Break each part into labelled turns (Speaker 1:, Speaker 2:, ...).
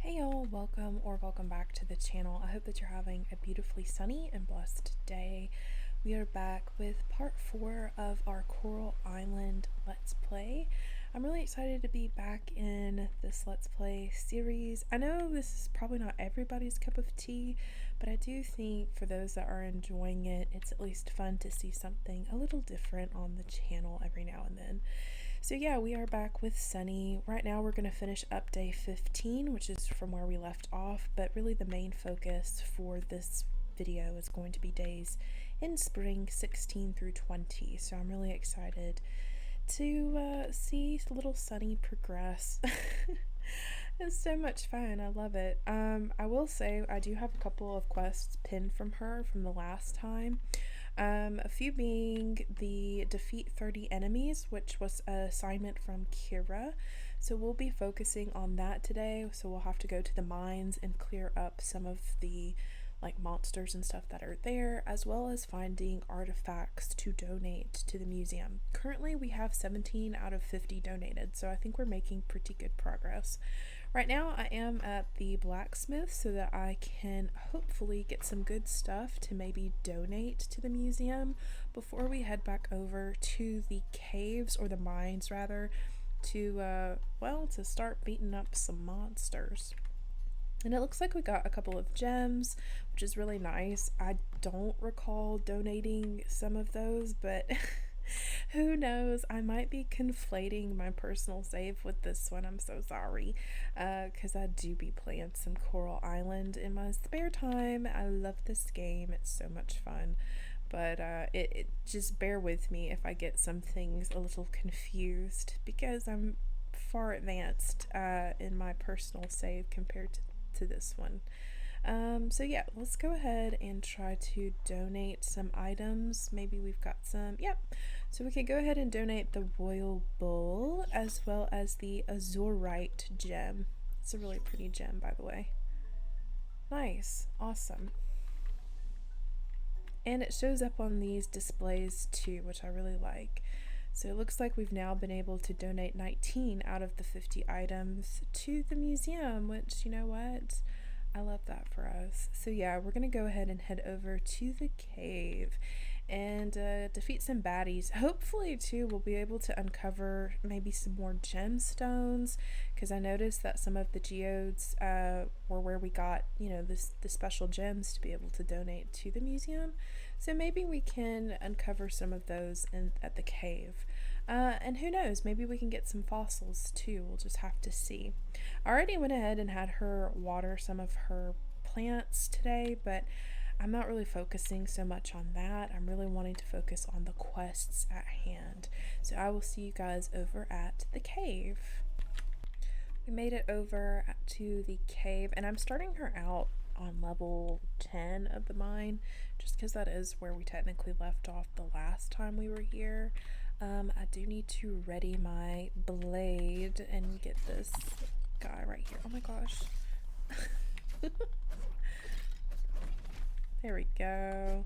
Speaker 1: Hey y'all, welcome back to the channel. I hope that you're having a beautifully sunny and blessed day. We are back with part 4 of our Coral Island Let's Play. I'm really excited to be back in this Let's Play series. I know this is probably not everybody's cup of tea, but I do think for those that are enjoying it, it's at least fun to see something a little different on the channel every now and then. So yeah, we are back with Sunny. Right now we're going to finish up day 15, which is from where we left off, but really the main focus for this video is going to be days in spring 16 through 20. So I'm really excited to see little Sunny progress. It's so much fun. I love it. I will say I do have a couple of quests pinned from her from the last time. A few being the defeat 30 enemies, which was an assignment from Kira. So we'll be focusing on that today. So we'll have to go to the mines and clear up some of the monsters and stuff that are there, as well as finding artifacts to donate to the museum. Currently we have 17 out of 50 donated, so I think we're making pretty good progress. Right now I am at the blacksmith so that I can hopefully get some good stuff to maybe donate to the museum before we head back over to the caves, or the mines rather, to to start beating up some monsters. And it looks like we got a couple of gems, which is really nice. I don't recall donating some of those, but who knows? I might be conflating my personal save with this one. I'm so sorry, because I do be playing some Coral Island in my spare time. I love this game. It's so much fun. But it just bear with me if I get some things a little confused, because I'm far advanced in my personal save compared to this one. So yeah, let's go ahead and try to donate some items. Maybe we've got some, yep. So we can go ahead and donate the Royal Bull as well as the Azurite gem. It's a really pretty gem, by the way. Nice, awesome. And it shows up on these displays too, which I really like. So it looks like we've now been able to donate 19 out of the 50 items to the museum, which, you know what? I love that for us. So yeah, we're going to go ahead and head over to the cave and defeat some baddies. Hopefully too we'll be able to uncover maybe some more gemstones, because I noticed that some of the geodes were where we got, you know, the special gems to be able to donate to the museum. So maybe we can uncover some of those at the cave. And who knows, maybe we can get some fossils too. We'll just have to see. I already went ahead and had her water some of her plants today, but I'm not really focusing so much on that. I'm really wanting to focus on the quests at hand. So I will see you guys over at the cave. We made it over to the cave, and I'm starting her out on level 10 of the mine, just because that is where we technically left off the last time we were here. I do need to ready my blade and get this guy right here. Oh my gosh. There we go.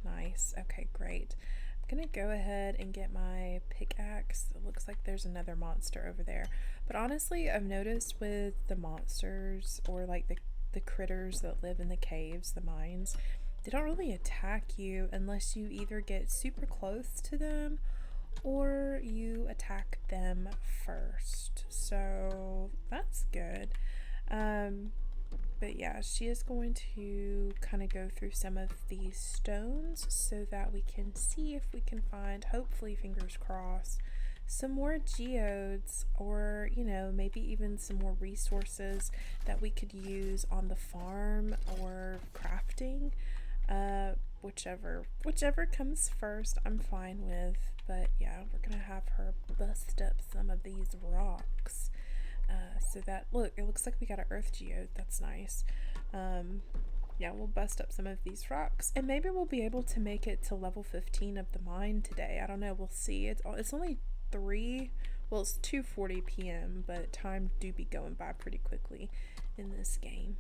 Speaker 1: Nice. Okay, great. I'm gonna go ahead and get my pickaxe. It looks like there's another monster over there. But honestly, I've noticed with the monsters, or like the critters that live in the caves, the mines, they don't really attack you unless you either get super close to them or you attack them first. So that's good. But yeah, she is going to kind of go through some of these stones so that we can see if we can find, hopefully, fingers crossed, some more geodes, or, you know, maybe even some more resources that we could use on the farm or crafting. Whichever comes first, I'm fine with. But yeah, we're gonna have her bust up some of these rocks. So that, look, it looks like we got an earth geode. That's nice. Yeah, we'll bust up some of these rocks, and maybe we'll be able to make it to level 15 of the mine today. I don't know, we'll see. It's only 3, well, it's 2:40 p.m., but time do be going by pretty quickly in this game.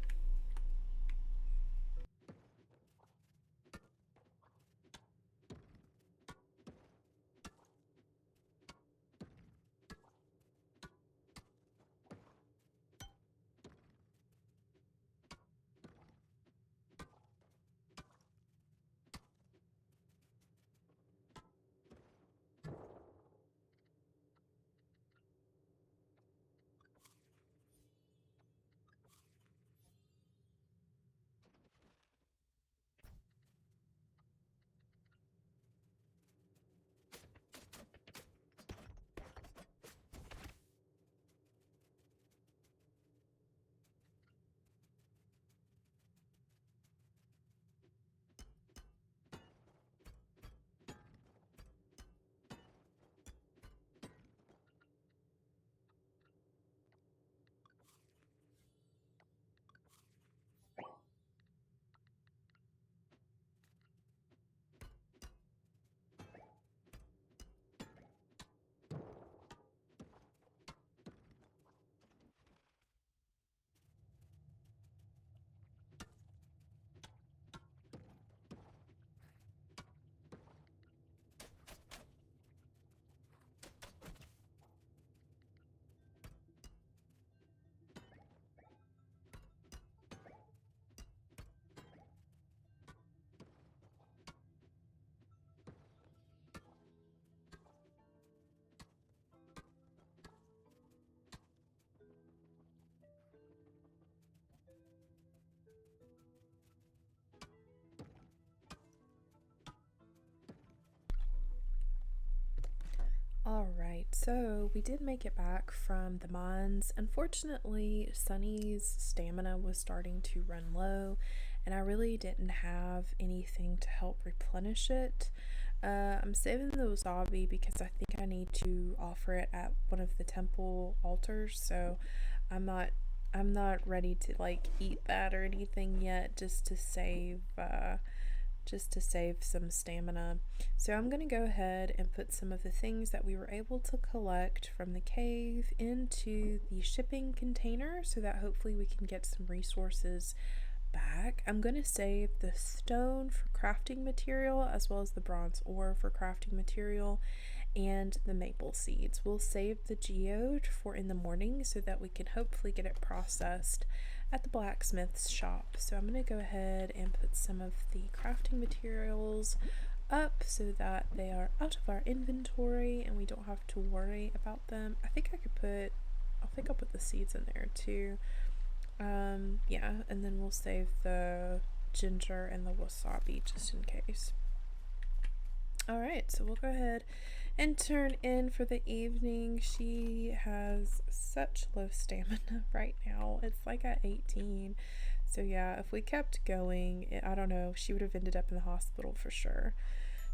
Speaker 1: So we did make it back from the mines. Unfortunately, Sunny's stamina was starting to run low, and I really didn't have anything to help replenish it. I'm saving the wasabi because I think I need to offer it at one of the temple altars. So I'm not I'm not ready to like eat that or anything yet, just to save some stamina. So I'm going to go ahead and put some of the things that we were able to collect from the cave into the shipping container so that hopefully we can get some resources back. I'm going to save the stone for crafting material as well as the bronze ore for crafting material and the maple seeds. We'll save the geode for in the morning so that we can hopefully get it processed at the blacksmith's shop. So I'm going to go ahead and put some of the crafting materials up so that they are out of our inventory and we don't have to worry about them. I think I'll put the seeds in there too. Yeah, and then we'll save the ginger and the wasabi just in case. Alright, so we'll go ahead and turn in for the evening. She has such low stamina right now. It's like at 18. So yeah, if we kept going, I don't know, she would have ended up in the hospital for sure.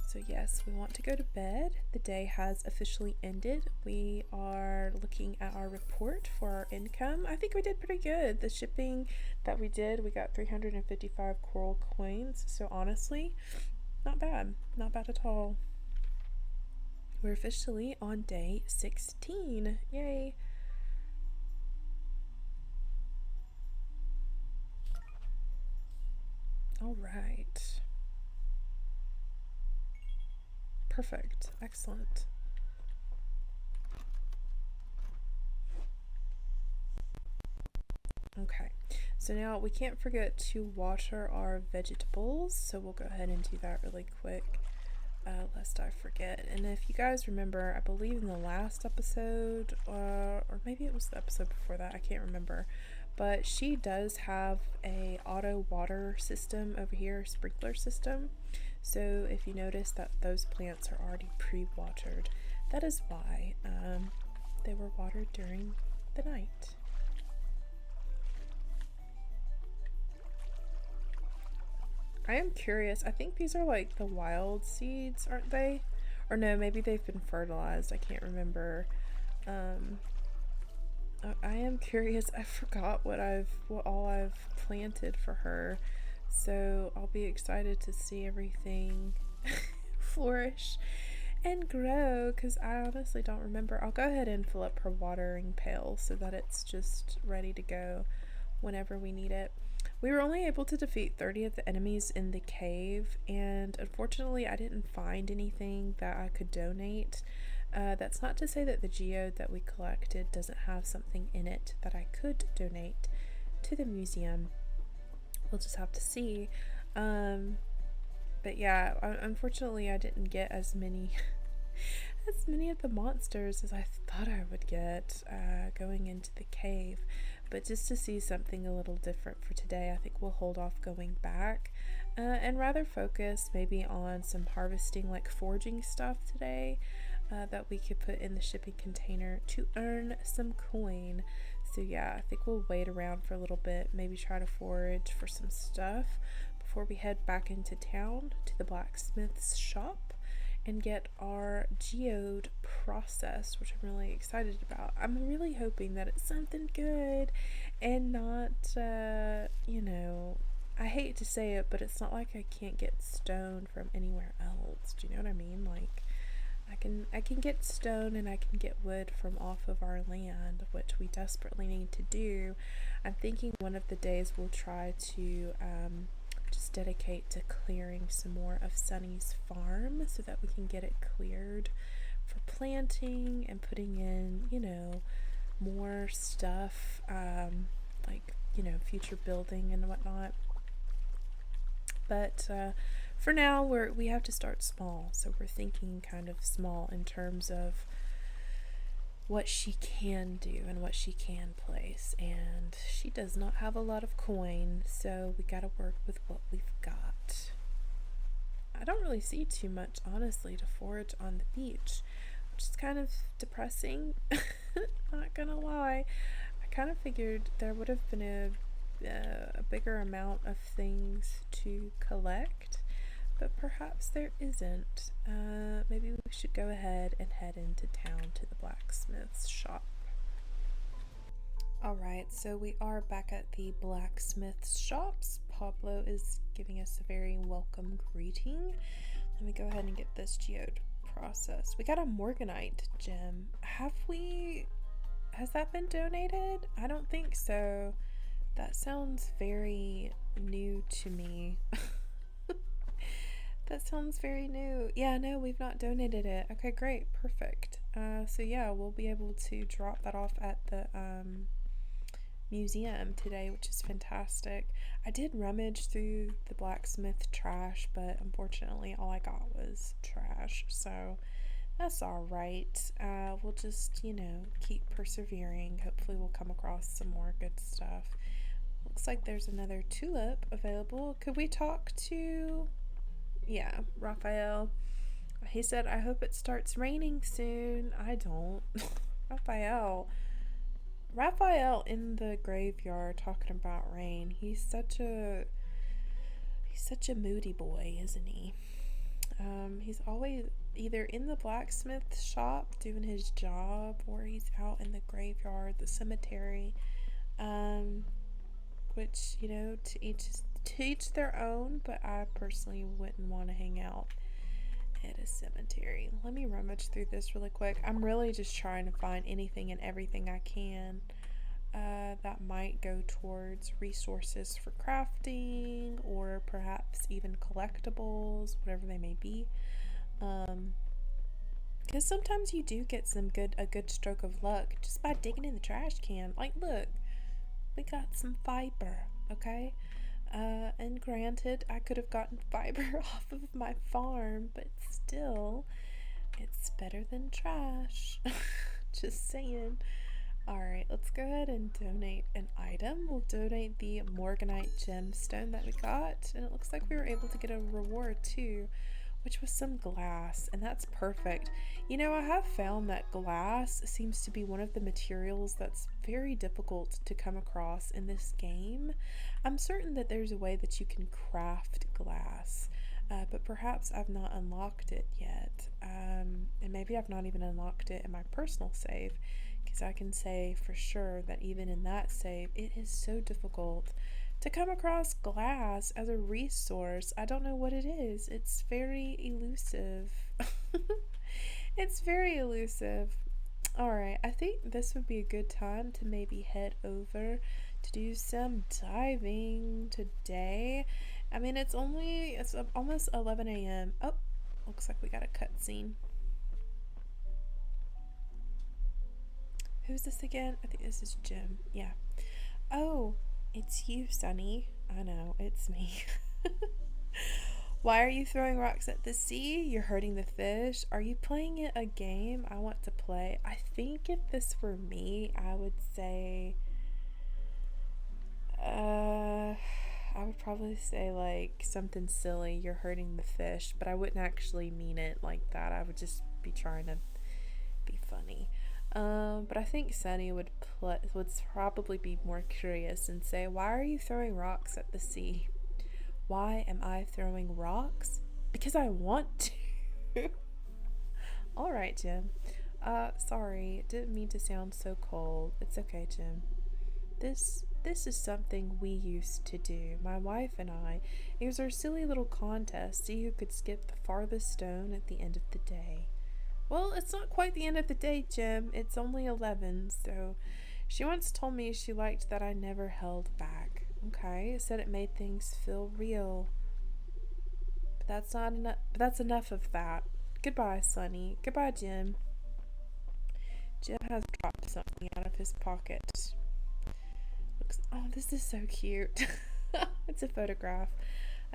Speaker 1: So yes, we want to go to bed. The day has officially ended. We are looking at our report for our income. I think we did pretty good. The shipping that we did, we got 355 coral coins. So honestly, not bad. Not bad at all. We're officially on day 16. Yay! All right. Perfect. Excellent. Okay, so now we can't forget to water our vegetables, so we'll go ahead and do that really quick, lest I forget. And if you guys remember, I believe in the last episode, or maybe it was the episode before that, I can't remember, but she does have a auto water system over here, sprinkler system. So if you notice that those plants are already pre-watered, that is why they were watered during the night. I am curious. I think these are like the wild seeds, aren't they? Or no, maybe they've been fertilized. I can't remember. I am curious. I forgot what all I've planted for her. So I'll be excited to see everything flourish and grow because I honestly don't remember. I'll go ahead and fill up her watering pail so that it's just ready to go whenever we need it. We were only able to defeat 30 of the enemies in the cave, and unfortunately I didn't find anything that I could donate. That's not to say that the geode that we collected doesn't have something in it that I could donate to the museum. We'll just have to see. But yeah, unfortunately I didn't get as many as many of the monsters as I thought I would get going into the cave. But just to see something a little different for today, I think we'll hold off going back and rather focus maybe on some harvesting, like foraging stuff today that we could put in the shipping container to earn some coin. So yeah, I think we'll wait around for a little bit, maybe try to forage for some stuff before we head back into town to the blacksmith's shop and get our geode processed, which I'm really excited about. I'm really hoping that it's something good and not, you know, I hate to say it, but it's not like I can't get stone from anywhere else. Do you know what I mean? Like, I can get stone and I can get wood from off of our land, which we desperately need to do. I'm thinking one of the days we'll try to, just dedicate to clearing some more of Sunny's farm so that we can get it cleared for planting and putting in, you know, more stuff, like, you know, future building and whatnot. But for now, we have to start small, so we're thinking kind of small in terms of what she can do and what she can place, and she does not have a lot of coin, so we gotta work with what we've got. I don't really see too much, honestly, to forage on the beach. I'm which is kind of depressing. Not gonna lie. I kind of figured there would have been a bigger amount of things to collect, but perhaps there isn't. Maybe we should go ahead and head into town to the blacksmith's shop. Alright, so we are back at the blacksmith's shops. Pablo is giving us a very welcome greeting. Let me go ahead and get this geode processed. We got a Morganite gem. Has that been donated? I don't think so. That sounds very new to me. That sounds very new. Yeah, no, we've not donated it. Okay, great, perfect. So yeah, we'll be able to drop that off at the museum today, which is fantastic. I did rummage through the blacksmith trash, but unfortunately all I got was trash, so that's alright. We'll just, keep persevering. Hopefully we'll come across some more good stuff. Looks like there's another tulip available. Could we talk to... Yeah, Raphael. He said, I hope it starts raining soon. I don't. Raphael in the graveyard talking about rain. He's such a moody boy, isn't he? He's always either in the blacksmith shop doing his job, or he's out in the graveyard, the cemetery. Which, to each their own, but I personally wouldn't want to hang out at a cemetery. Let me rummage through this really quick. I'm really just trying to find anything and everything I can that might go towards resources for crafting, or perhaps even collectibles, whatever they may be. Because sometimes you do get a good stroke of luck just by digging in the trash can. Like, look, we got some fiber, okay? And granted, I could have gotten fiber off of my farm, but still, it's better than trash. Just saying. Alright, let's go ahead and donate an item. We'll donate the Morganite gemstone that we got, and it looks like we were able to get a reward too, which was some glass, and that's perfect. I have found that glass seems to be one of the materials that's very difficult to come across in this game. I'm certain that there's a way that you can craft glass, but perhaps I've not unlocked it yet. And maybe I've not even unlocked it in my personal save, because I can say for sure that even in that save, it is so difficult to come across glass as a resource. I don't know what it is. It's very elusive. It's very elusive. Alright, I think this would be a good time to maybe head over to do some diving today. I mean, it's almost 11 a.m. Oh, looks like we got a cutscene. Who's this again? I think this is Jim. Yeah. Oh, it's you, Sunny. I know, it's me. Why are you throwing rocks at the sea? You're hurting the fish. Are you playing a game I want to play? I think if this were me, I would say... I would probably say like something silly, you're hurting the fish, but I wouldn't actually mean it like that. I would just be trying to be funny. But I think Sunny would probably be more curious and say, why are you throwing rocks at the sea? Why am I throwing rocks? Because I want to. Alright, Jim. Sorry, didn't mean to sound so cold. It's okay, Jim. This is something we used to do, my wife and I. It was our silly little contest, see who could skip the farthest stone at the end of the day. Well, it's not quite the end of the day, Jim. It's only 11, so she once told me she liked that I never held back. Okay, said it made things feel real. But that's not enough. That's enough of that. Goodbye, Sunny. Goodbye, Jim. Jim has dropped something out of his pocket. Oh, this is so cute. It's a photograph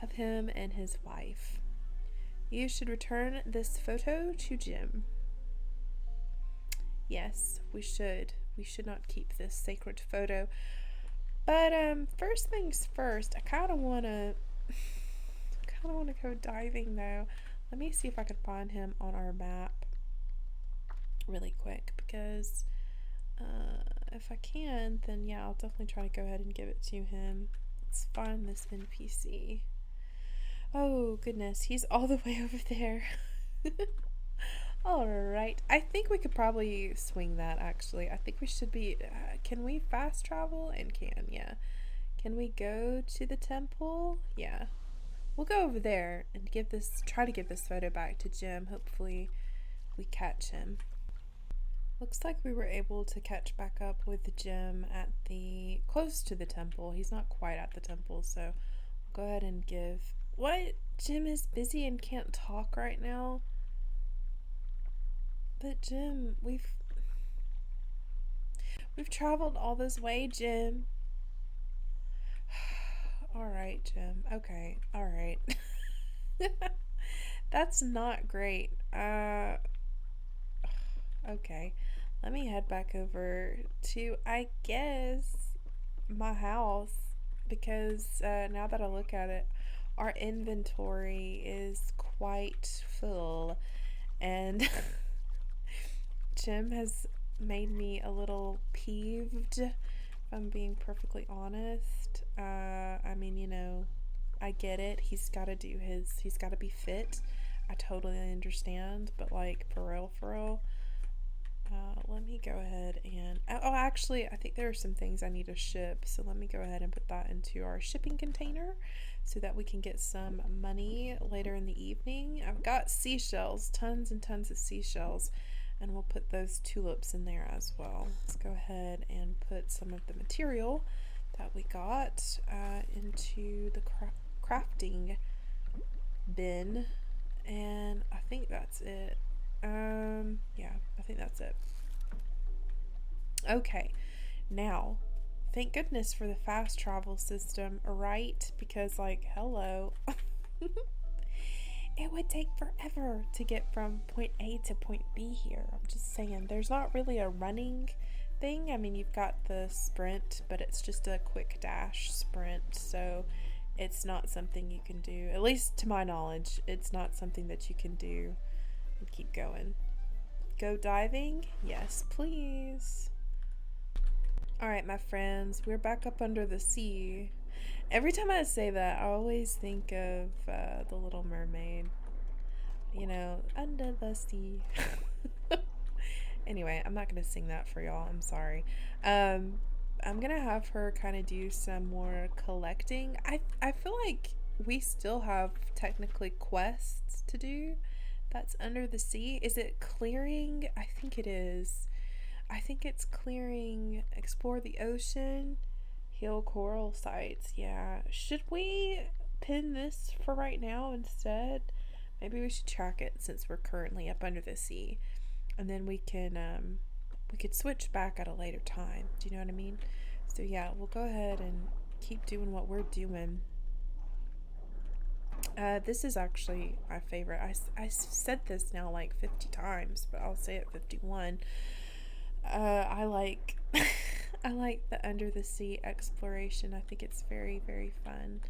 Speaker 1: of him and his wife. You should return this photo to Jim. Yes, we should. We should not keep this sacred photo. But first things first, I kind of want to go diving though. Let me see if I can find him on our map. really quick because if I can, then yeah, I'll definitely try to go ahead and give it to him. Let's find this NPC. Oh goodness, he's all the way over there. Alright, I think we could probably swing that actually. I think we should be. Can we fast travel? And can, yeah. Can we go to the temple? Yeah. We'll go over there and try to give this photo back to Jim. Hopefully we catch him. Looks like we were able to catch back up with Jim at close to the temple. He's not quite at the temple, so go ahead and give. What? Jim is busy and can't talk right now? But Jim, we've traveled all this way, Jim. Alright, Jim. Okay. Alright. That's not great. Okay. Let me head back over to, I guess, my house. Because now that I look at it, our inventory is quite full. And Jim has made me a little peeved, if I'm being perfectly honest. I mean, you know, I get it. He's got to be fit. I totally understand, but like, for real, let me go ahead and, actually, I think there are some things I need to ship, so let me go ahead and put that into our shipping container so that we can get some money later in the evening. I've got seashells, tons and tons of seashells, and we'll put those tulips in there as well. Let's go ahead and put some of the material that we got into the crafting bin, and I think that's it. Yeah, I think that's it. Okay, now, thank goodness for the fast travel system, right? Because, like, hello. It would take forever to get from point A to point B here. I'm just saying, there's not really a running thing. I mean, you've got the sprint, but it's just a quick dash sprint, so it's not something you can do. At least to my knowledge, it's not something that you can do and keep going. Go diving? Yes, please. Alright, my friends, we're back up under the sea. Every time I say that, I always think of The Little Mermaid. You know, under the sea. Anyway, I'm not going to sing that for y'all. I'm sorry. I'm going to have her kind of do some more collecting. I feel like we still have technically quests to do. That's under the sea. Is it clearing? I think it is. I think it's clearing, explore the ocean, heal coral sites. Yeah. Should we pin this for right now instead? Maybe we should track it since we're currently up under the sea. And then we could switch back at a later time. Do you know what I mean? So yeah, we'll go ahead and keep doing what we're doing. This is actually my favorite. I said this now like 50 times, but I'll say it 51. I like I like the under the sea exploration. I think it's very, very fun.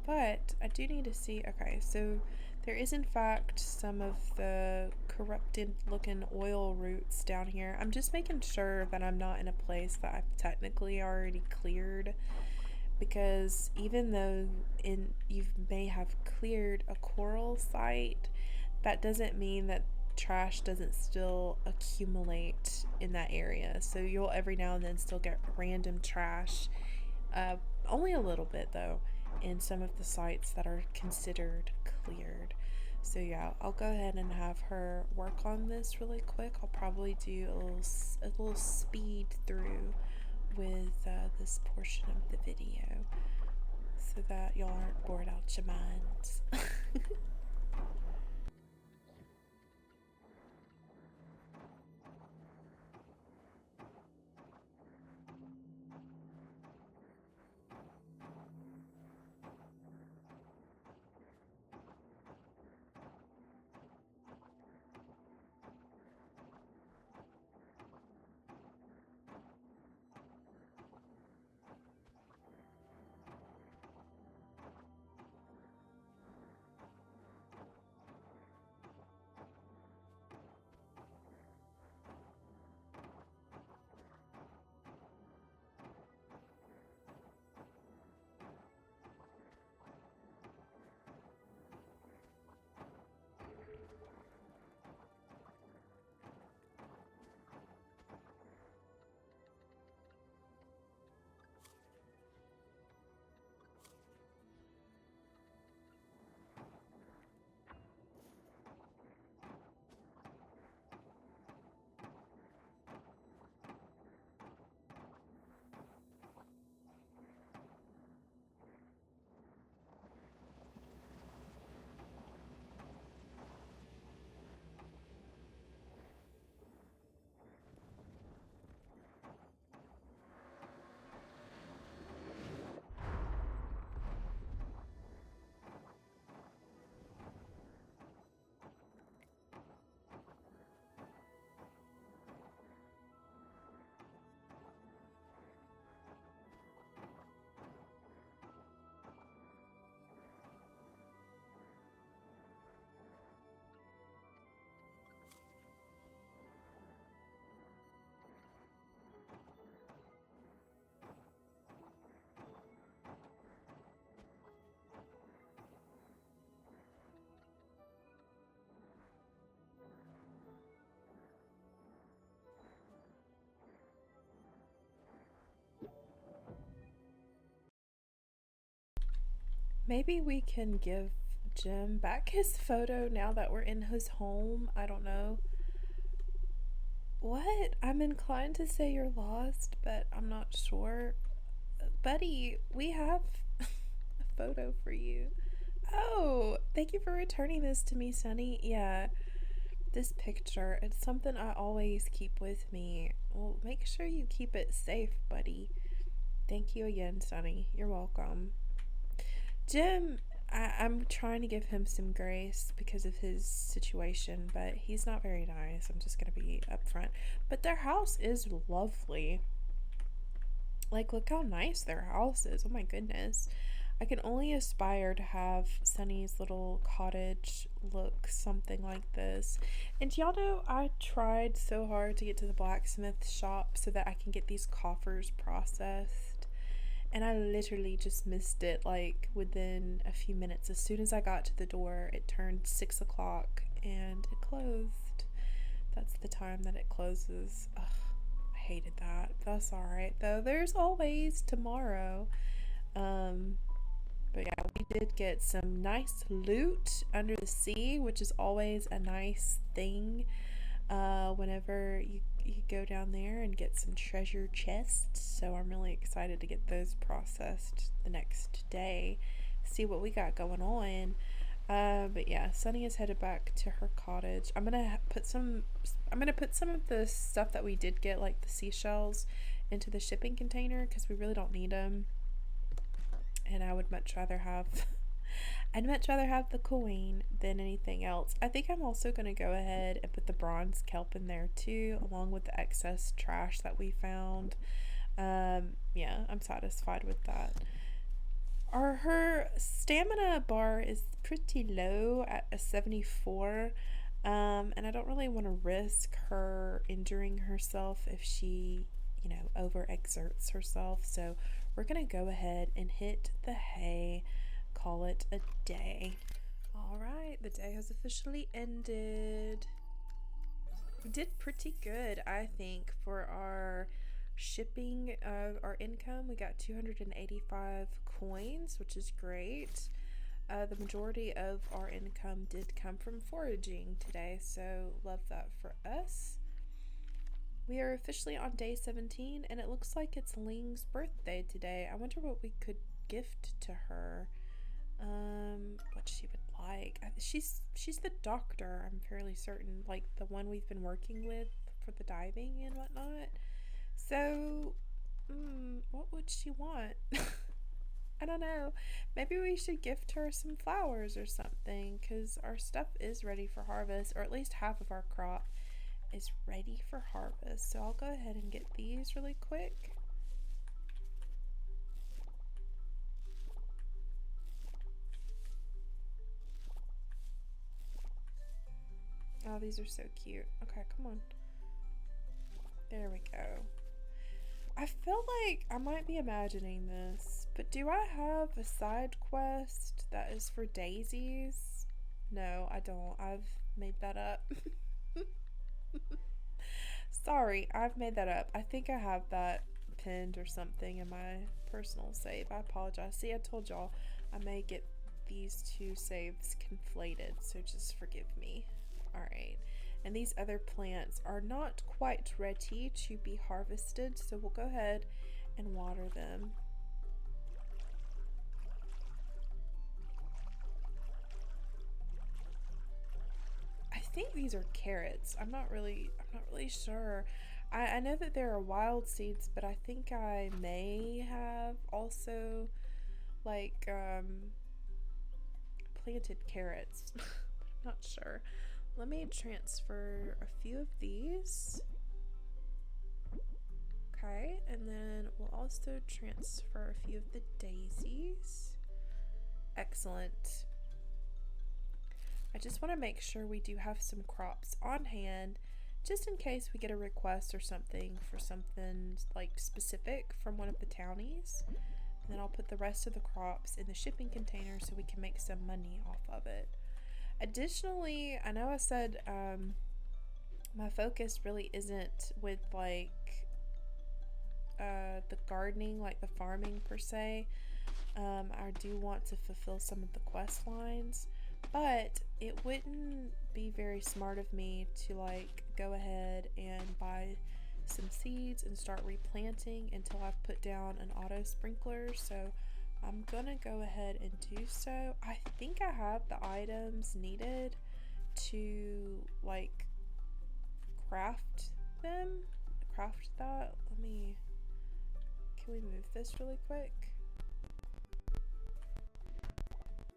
Speaker 1: But I do need to see. Okay, so there is in fact some of the corrupted looking oil roots down here. I'm just making sure that I'm not in a place that I've technically already cleared, because even though you may have cleared a coral site, that doesn't mean that trash doesn't still accumulate in that area. So you'll every now and then still get random trash, only a little bit though, in some of the sites that are considered cleared. So yeah, I'll go ahead and have her work on this really quick. I'll probably do a little speed through with this portion of the video so that y'all aren't bored out your minds. Maybe we can give Jim back his photo now that we're in his home. I don't know. What? I'm inclined to say you're lost, but I'm not sure. Buddy, we have a photo for you. Oh, thank you for returning this to me, Sunny. Yeah, this picture, it's something I always keep with me. Well, make sure you keep it safe, buddy. Thank you again, Sunny. You're welcome. Jim, I'm trying to give him some grace because of his situation, but he's not very nice. I'm just going to be upfront. But their house is lovely. Like, look how nice their house is. Oh my goodness. I can only aspire to have Sunny's little cottage look something like this. And y'all know I tried so hard to get to the blacksmith shop so that I can get these coffers processed. And I literally just missed it like within a few minutes. As soon as I got to the door, it turned 6 o'clock and it closed. That's the time that it closes. Ugh, I hated that. That's alright though. There's always tomorrow. But yeah, we did get some nice loot under the sea, which is always a nice thing whenever you go down there and get some treasure chests. So I'm really excited to get those processed the next day, see what we got going on. But yeah, Sunny is headed back to her cottage. I'm gonna put some of the stuff that we did get, like the seashells, into the shipping container because we really don't need them. And I would much rather have I'd much rather have the coin than anything else. I think I'm also going to go ahead and put the bronze kelp in there too, along with the excess trash that we found. Yeah, I'm satisfied with that. Her stamina bar is pretty low at a 74. And I don't really want to risk her injuring herself if she, overexerts herself. So we're going to go ahead and hit the hay, call it a day. All right, the day has officially ended. We did pretty good, I think, for our shipping of our income. We got 285 coins, which is great. The majority of our income did come from foraging today, so love that for us. We are officially on day 17, and it looks like it's Ling's birthday today. I wonder what we could gift to her. What she would like. She's the doctor, I'm fairly certain, like the one we've been working with for the diving and whatnot. So, what would she want? I don't know. Maybe we should gift her some flowers or something, because our stuff is ready for harvest, or at least half of our crop is ready for harvest. So I'll go ahead and get these really quick. Oh, these are so cute. Okay, come on. There we go. I feel like I might be imagining this, but do I have a side quest that is for daisies? No, I don't. I've made that up. Sorry, I've made that up. I think I have that pinned or something in my personal save. I apologize. See, I told y'all I may get these two saves conflated, so just forgive me. Alright, and these other plants are not quite ready to be harvested, so we'll go ahead and water them. I think these are carrots. I'm not really sure. I know that there are wild seeds, but I think I may have also like planted carrots. I'm not sure. Let me transfer a few of these. Okay, and then we'll also transfer a few of the daisies. Excellent. I just want to make sure we do have some crops on hand, just in case we get a request or something for something like specific from one of the townies. And then I'll put the rest of the crops in the shipping container so we can make some money off of it. Additionally, I know I said my focus really isn't with like the gardening, like the farming per se, I do want to fulfill some of the quest lines, but it wouldn't be very smart of me to like go ahead and buy some seeds and start replanting until I've put down an auto sprinkler. So I'm gonna go ahead and do so. I think I have the items needed to like craft that. Can we move this really quick?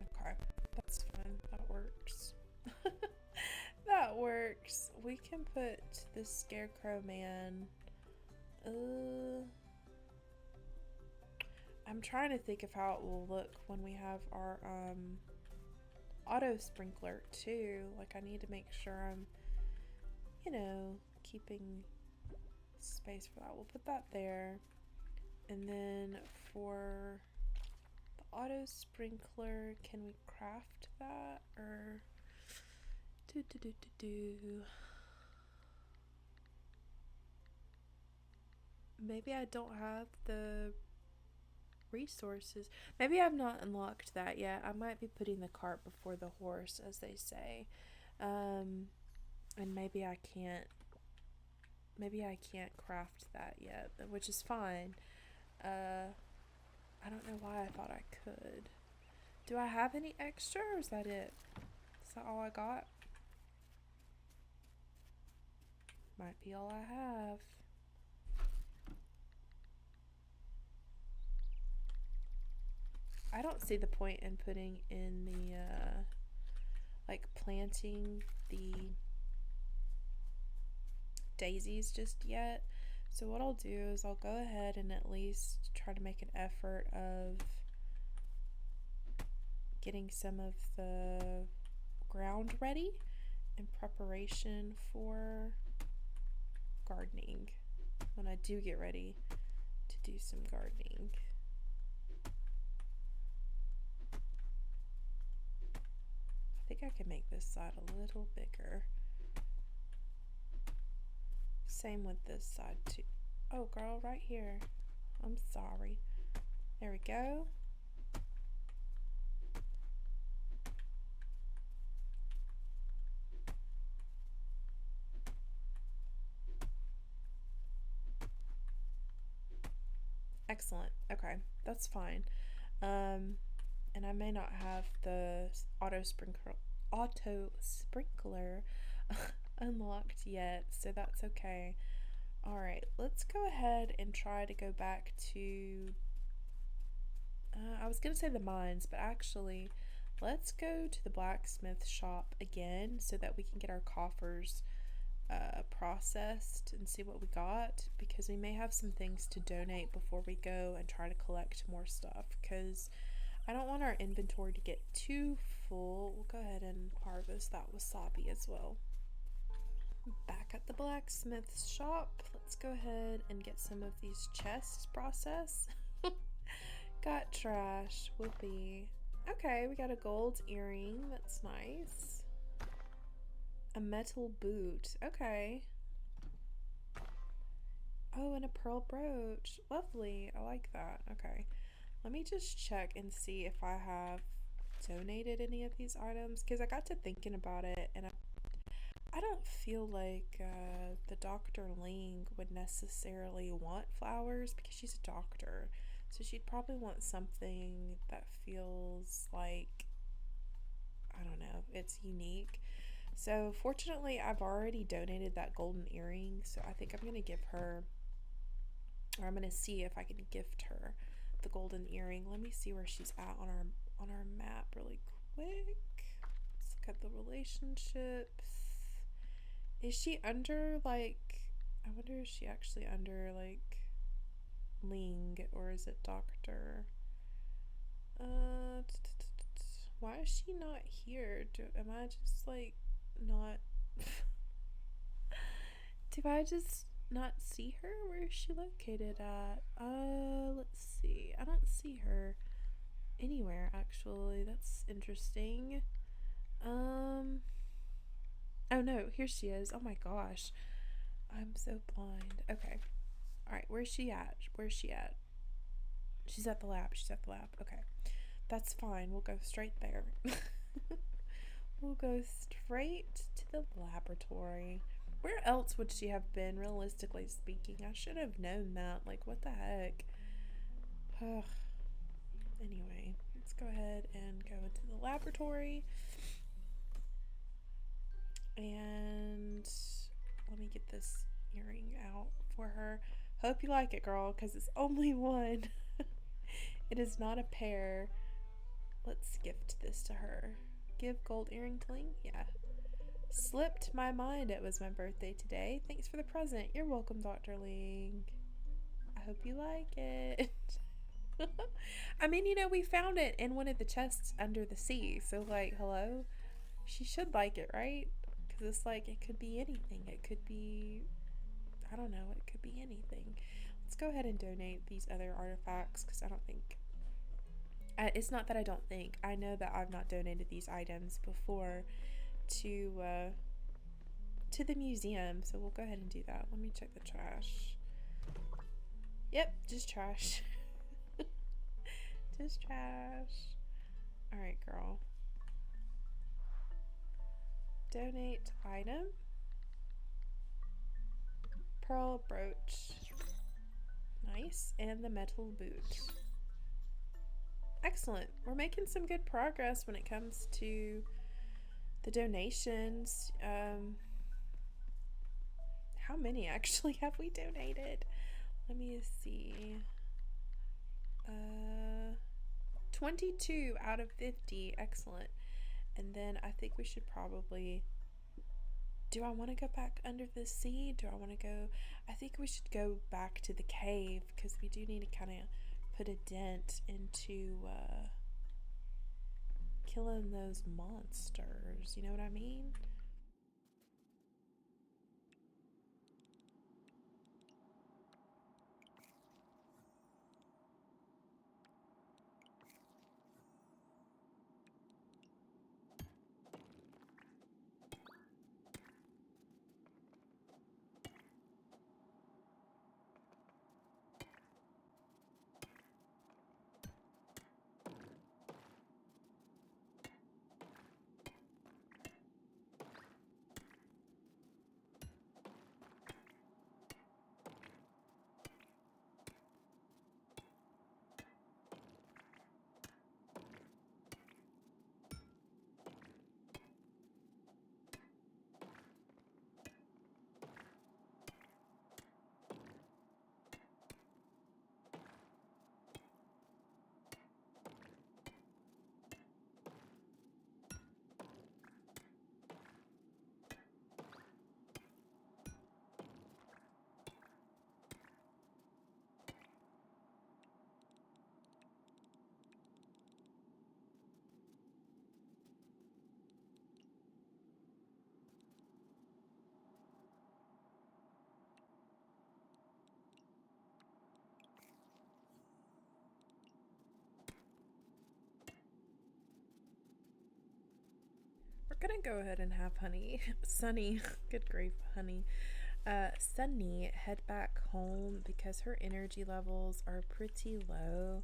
Speaker 1: Okay, that's fine, that works. That works. We can put this scarecrow man, I'm trying to think of how it will look when we have our auto sprinkler too. Like I need to make sure I'm, you know, keeping space for that. We'll put that there. And then for the auto sprinkler, can we craft that or maybe I don't have the resources. Maybe I've not unlocked that yet. I might be putting the cart before the horse, as they say. And maybe I can't craft that yet, which is fine. I don't know why I thought I could. Do I have any extra or is that it? Is that all I got? Might be all I have. I don't see the point in putting in the, like planting the daisies just yet. So what I'll do is I'll go ahead and at least try to make an effort of getting some of the ground ready in preparation for gardening when I do get ready to do some gardening. I think I can make this side a little bigger. Same with this side too. Oh girl, right here. I'm sorry. There we go. Excellent. Okay, that's fine. And I may not have the auto sprinkler unlocked yet, so that's okay. Alright, let's go ahead and try to go back to I was gonna say the mines, but actually let's go to the blacksmith shop again so that we can get our coffers processed and see what we got, because we may have some things to donate before we go and try to collect more stuff, because I don't want our inventory to get too full. We'll go ahead and harvest that wasabi as well. Back at the blacksmith's shop, let's go ahead and get some of these chests processed. Got trash, whoopee. Okay, we got a gold earring, that's nice. A metal boot, okay. Oh, and a pearl brooch, lovely, I like that. Okay, let me just check and see if I have donated any of these items, because I got to thinking about it and I don't feel like the Dr. Ling would necessarily want flowers because she's a doctor. So she'd probably want something that feels like, I don't know, it's unique. So fortunately, I've already donated that golden earring. So I think I'm going to give her, or I'm going to see if I can gift her the golden earring. Let me see where she's at on our map really quick. Let's look at the relationships. Is she under, like, I wonder if she actually under, like, Ling, or is it Doctor? Why is she not here? Am I just, like, not... Do I just not see her? Where is she located at? Let's see. I don't see her anywhere, actually. That's interesting. Oh no, here she is. Oh my gosh. I'm so blind. Okay. Alright, where's she at? Where's she at? She's at the lab. She's at the lab. Okay. That's fine. We'll go straight there. We'll go straight to the laboratory. Where else would she have been, realistically speaking? I should have known that. Like, what the heck? Ugh. Anyway, let's go ahead and go into the laboratory. And let me get this earring out for her. Hope you like it, girl, because it's only one. It is not a pair. Let's gift this to her. Give gold earring to Ling? Yeah. Slipped my mind it was my birthday today. Thanks for the present. You're welcome, Dr. Ling. I hope you like it. I mean, you know, we found it in one of the chests under the sea. So, like, hello? She should like it, right? Because it's like, it could be anything. It could be, I don't know, it could be anything. Let's go ahead and donate these other artifacts because I don't think, it's not that I don't think. I know that I've not donated these items before to the museum. So we'll go ahead and do that. Let me check the trash. Yep, just trash. Just trash. Alright, girl. Donate item. Pearl brooch. Nice. And the metal boot. Excellent. We're making some good progress when it comes to the donations. How many actually have we donated? Let me see. 22 out of 50. Excellent. And then I think we should probably, do I want to go back under the sea? Do I want to go, I think we should go back to the cave because we do need to kind of put a dent into killing those monsters. You know what I mean? We're gonna go ahead and have Sunny, good grief, honey. Sunny head back home because her energy levels are pretty low.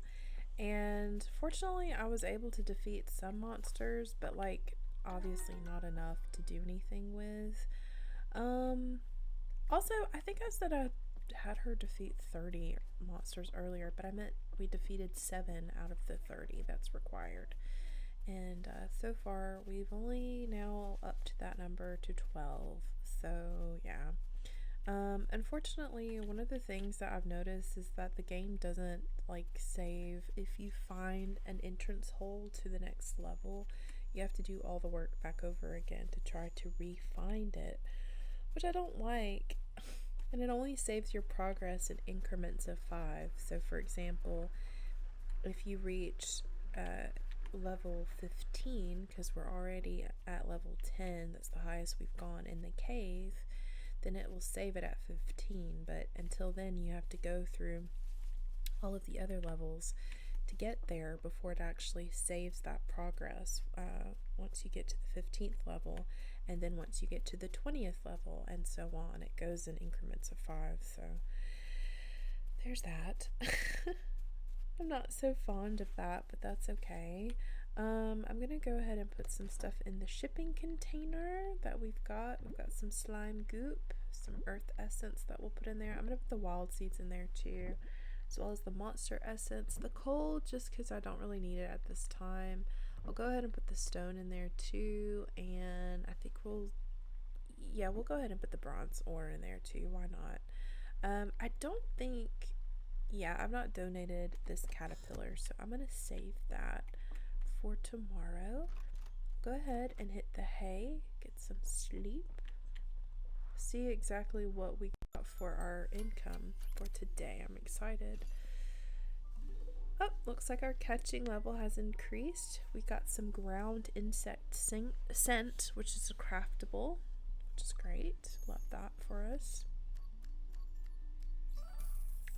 Speaker 1: And fortunately, I was able to defeat some monsters, but like obviously not enough to do anything with. Also, I think I said I had her defeat 30 monsters earlier, but I meant we defeated 7 out of the 30 that's required. And so far, we've only now up to that number to 12. So, yeah. Unfortunately, one of the things that I've noticed is that the game doesn't like save. If you find an entrance hole to the next level, you have to do all the work back over again to try to re-find it, which I don't like. And it only saves your progress in increments of 5. So, for example, if you reach level 15, because we're already at level 10, that's the highest we've gone in the cave, then it will save it at 15. But until then, you have to go through all of the other levels to get there before it actually saves that progress once you get to the 15th level, and then once you get to the 20th level, and so on. It goes in increments of 5. So there's that. I'm not so fond of that, but that's okay. I'm gonna go ahead and put some stuff in the shipping container that we've got. We've got some slime goop, some earth essence that we'll put in there. I'm gonna put the wild seeds in there too, as well as the monster essence. The coal, just because I don't really need it at this time. I'll go ahead and put the stone in there too, and I think we'll go ahead and put the bronze ore in there too. Why not? I don't think, yeah, I've not donated this caterpillar, so I'm gonna save that for tomorrow. Go ahead and hit the hay, get some sleep, see exactly what we got for our income for today. I'm excited. Oh, looks like our catching level has increased. We got some ground insect scent, which is craftable, which is great. Love that for us.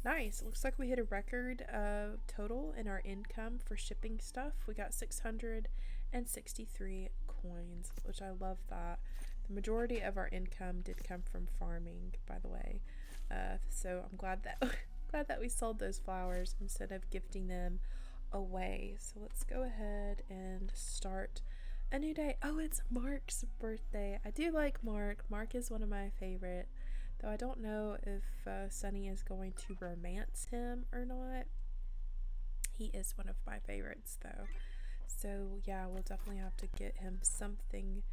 Speaker 1: Nice. Looks like we hit a record total in our income for shipping stuff. We got 663 coins, which I love that. The majority of our income did come from farming, by the way. So I'm glad that glad that we sold those flowers instead of gifting them away. So let's go ahead and start a new day. Oh, it's Mark's birthday. I do like Mark. Mark is one of my favorite. Though I don't know if Sunny is going to romance him or not. He is one of my favorites though. So yeah, we'll definitely have to get him something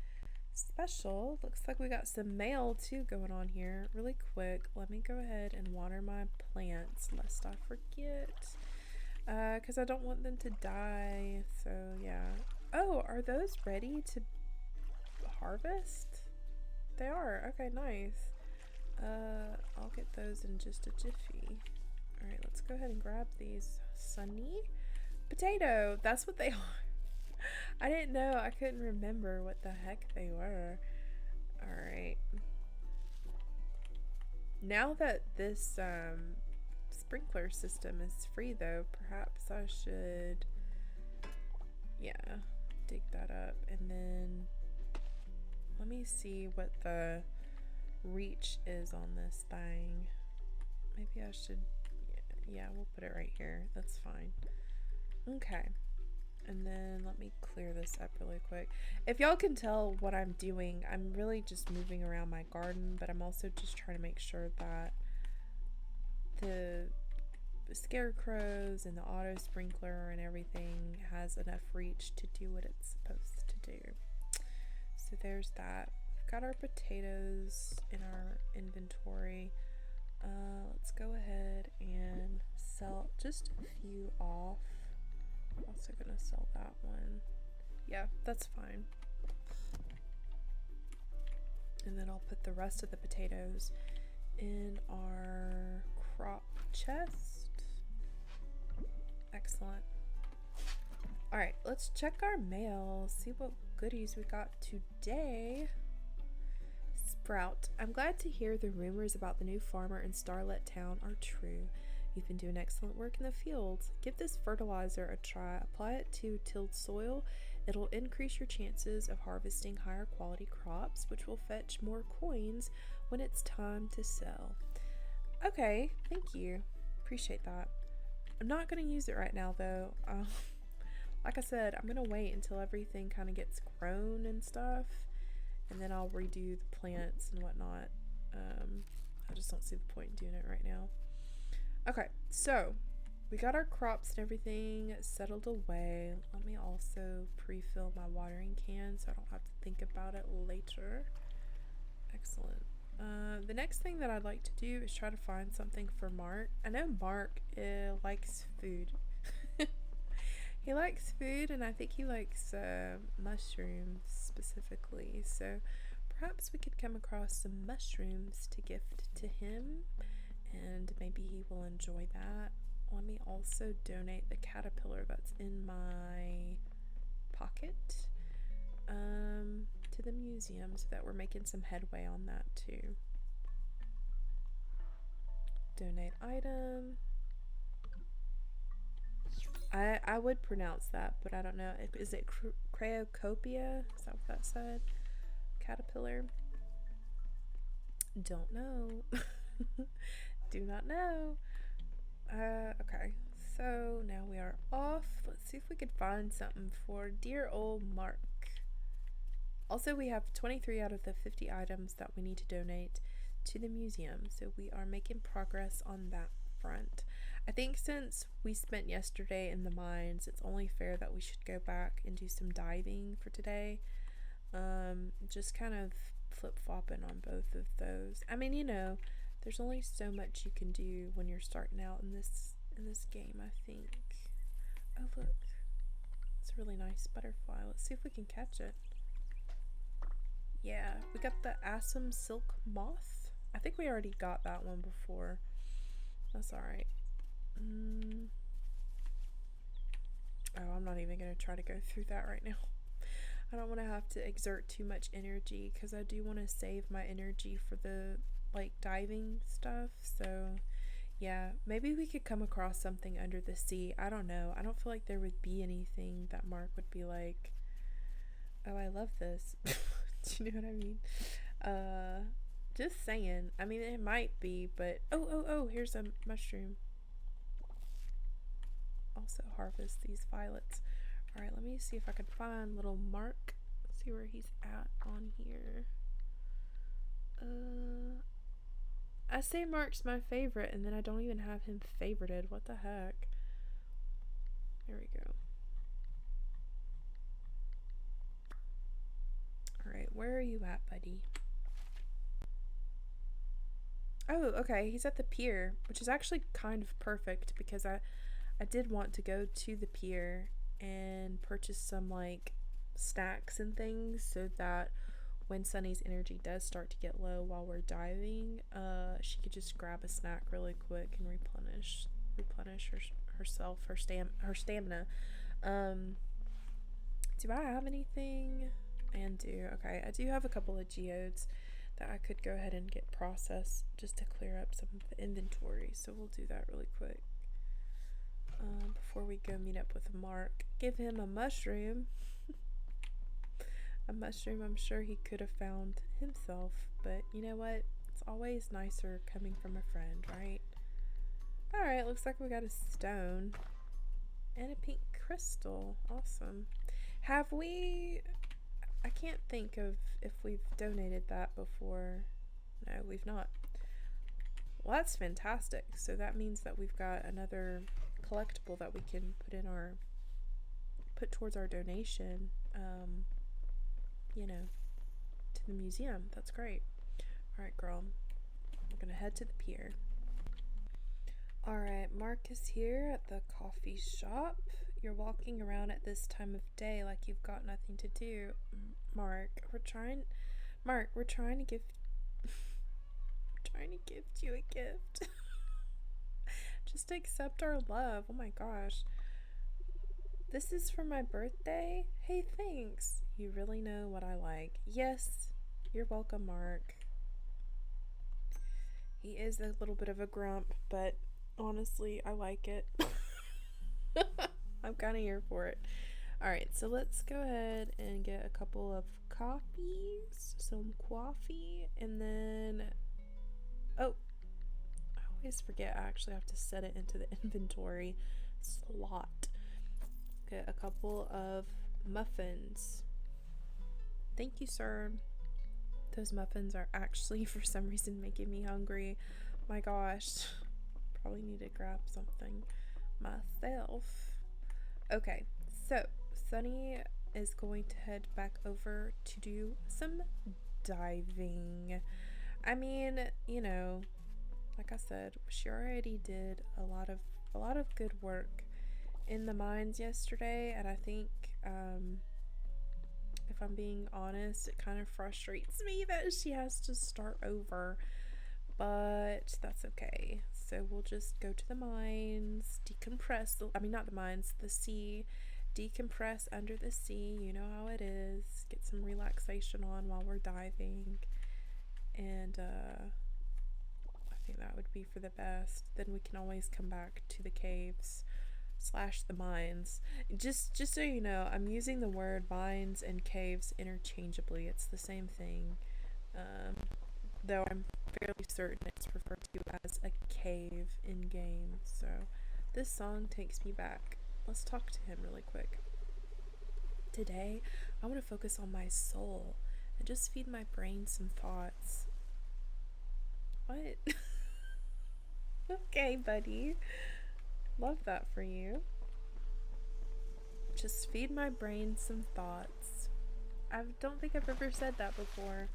Speaker 1: special. Looks like we got some mail too going on here. Really quick, let me go ahead and water my plants lest I forget. Because I don't want them to die. So yeah. Oh, are those ready to harvest? They are. Okay, nice. I'll get those in just a jiffy. Alright, let's go ahead and grab these. Sunny potato. That's what they are. I didn't know. I couldn't remember what the heck they were. Alright. Now that this sprinkler system is free though, perhaps I should, yeah, dig that up. And then let me see what the reach is on this thing. Maybe I should, yeah, we'll put it right here. That's fine. Okay. And then let me clear this up really quick. If y'all can tell what I'm doing, I'm really just moving around my garden, but I'm also just trying to make sure that the scarecrows and the auto sprinkler and everything has enough reach to do what it's supposed to do. So there's that. We've got our potatoes in our inventory. Let's go ahead and sell just a few off. I'm also gonna sell that one. Yeah, that's fine. And then I'll put the rest of the potatoes in our crop chest. Excellent. Alright, let's check our mail, see what goodies we got today. Sprout, I'm glad to hear the rumors about the new farmer in Starlet Town are true. You've been doing excellent work in the fields. Give this fertilizer a try. Apply it to tilled soil. It'll increase your chances of harvesting higher quality crops, which will fetch more coins when it's time to sell. Okay, thank you. Appreciate that. I'm not going to use it right now though. Like I said, I'm going to wait until everything kind of gets grown and stuff, and then I'll redo the plants and whatnot. I just don't see the point in doing it right now. Okay, so we got our crops and everything settled away. Let me also pre-fill my watering can so I don't have to think about it later. Excellent. The next thing that I'd like to do is try to find something for Mark. I know Mark likes food. He likes food, and I think he likes mushrooms specifically. So perhaps we could come across some mushrooms to gift to him, and maybe he will enjoy that. Let me also donate the caterpillar that's in my pocket to the museum so that we're making some headway on that too. Donate item. I would pronounce that, but I don't know. Is it Craeocopia? Is that what that said? Caterpillar? Don't know. Do not know. Okay, So now we are off. Let's see if we could find something for dear old Mark. Also, we have 23 out of the 50 items that we need to donate to the museum, so we are making progress on that front. I think since we spent yesterday in the mines, it's only fair that we should go back and do some diving for today. Just kind of flip-flopping on both of those. I mean, you know, there's only so much you can do when you're starting out in this game, I think. Oh, look. It's a really nice butterfly. Let's see if we can catch it. Yeah, we got the Assam silk moth. I think we already got that one before. That's alright. Oh, I'm not even going to try to go through that right now. I don't want to have to exert too much energy because I do want to save my energy for the like diving stuff. So yeah, maybe we could come across something under the sea. I don't know. I don't feel like there would be anything that Mark would be like, oh, I love this. Do you know what I mean? Just saying. I mean, it might be, but oh, here's a mushroom. Also harvest these violets. Alright, let me see if I can find little Mark. See where he's at on here. I say Mark's my favorite, and then I don't even have him favorited. What the heck? There we go. Alright, where are you at, buddy? Oh, okay, he's at the pier, which is actually kind of perfect because I did want to go to the pier and purchase some like snacks and things so that when Sunny's energy does start to get low while we're diving, she could just grab a snack really quick and replenish herself, her stamina. Do I have anything? Okay, I do have a couple of geodes that I could go ahead and get processed just to clear up some of the inventory, so we'll do that really quick. Before we go meet up with Mark, give him a mushroom. A mushroom I'm sure he could have found himself, but you know what? It's always nicer coming from a friend, right? Alright, looks like we got a stone and a pink crystal. Awesome. Have we... I can't think of if we've donated that before. No, we've not. Well, that's fantastic. So that means that we've got another collectible that we can put towards our donation, you know, to the museum. That's great. Alright, girl. We're gonna head to the pier. Alright, Mark is here at the coffee shop. You're walking around at this time of day like you've got nothing to do. Mark, we're trying to give you a gift. Just accept our love. Oh my gosh. This is for my birthday? Hey, thanks. You really know what I like. Yes, you're welcome, Mark. He is a little bit of a grump, but honestly, I like it. I'm kind of here for it. Alright, so let's go ahead and get a couple of coffees, some coffee, and then, oh, I always forget I actually have to set it into the inventory slot. Get a couple of muffins. Thank you, sir. Those muffins are actually, for some reason, making me hungry. My gosh. Probably need to grab something myself. Okay, so Sunny is going to head back over to do some diving. I mean, you know, like I said, she already did a lot of good work in the mines yesterday, and I think if I'm being honest, it kind of frustrates me that she has to start over, but that's okay. So we'll just go to the mines, decompress, not the mines, the sea, decompress under the sea, you know how it is, get some relaxation on while we're diving, and I think that would be for the best. Then we can always come back to the caves / the mines. Just so you know, I'm using the word mines and caves interchangeably. It's the same thing, though I'm fairly certain it's referred to as a cave in game. So This song takes me back. Let's talk to him really quick. Today, I want to focus on my soul and just feed my brain some thoughts. What? Okay, buddy. Love that for you. Just feed my brain some thoughts. I don't think I've ever said that before.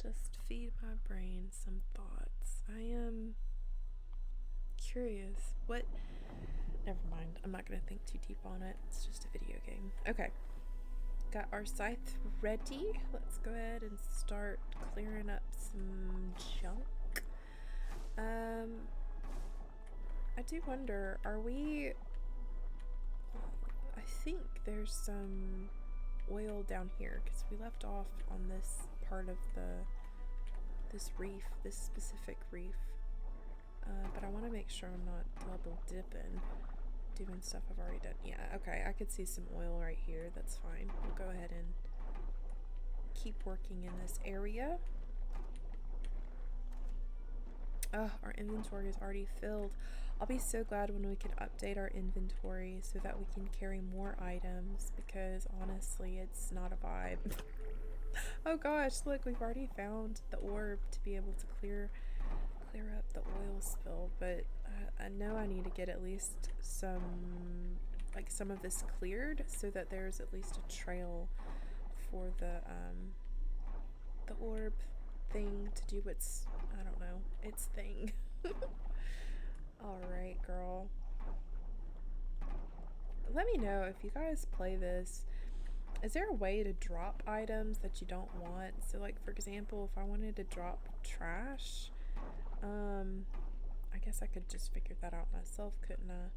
Speaker 1: Just feed my brain some thoughts. I am curious. What? Never mind. I'm not going to think too deep on it. It's just a video game. Okay. Got our scythe ready. Let's go ahead and start clearing up some junk. I do wonder, are we... I think there's some oil down here because we left off on this part of this reef, this specific reef. But I want to make sure I'm not double dipping, doing stuff I've already done. Yeah, okay, I could see some oil right here. That's fine. We'll go ahead and keep working in this area. Oh, our inventory is already filled. I'll be so glad when we can update our inventory so that we can carry more items, because honestly, it's not a vibe. Oh gosh, look, we've already found the orb to be able to clear up the oil spill, but I know I need to get at least some of this cleared so that there's at least a trail for the orb thing to do its, I don't know, its thing. Alright, girl. Let me know if you guys play this. Is there a way to drop items that you don't want? So like, for example, if I wanted to drop trash, I guess I could just figure that out myself, couldn't I?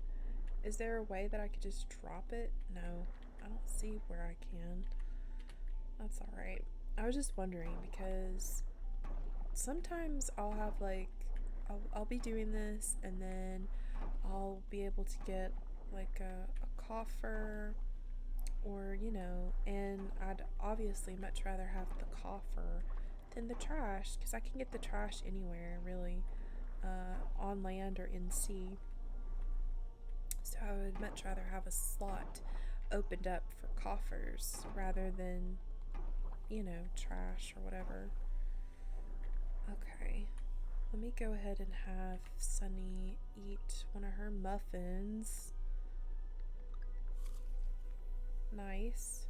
Speaker 1: Is there a way that I could just drop it? No, I don't see where I can. That's alright. I was just wondering because sometimes I'll have like, I'll be doing this and then I'll be able to get like a coffer, or you know, and I'd obviously much rather have the coffer than the trash, because I can get the trash anywhere really, on land or in sea. So I would much rather have a slot opened up for coffers rather than, you know, trash or whatever. Okay, let me go ahead and have Sunny eat one of her muffins. Nice.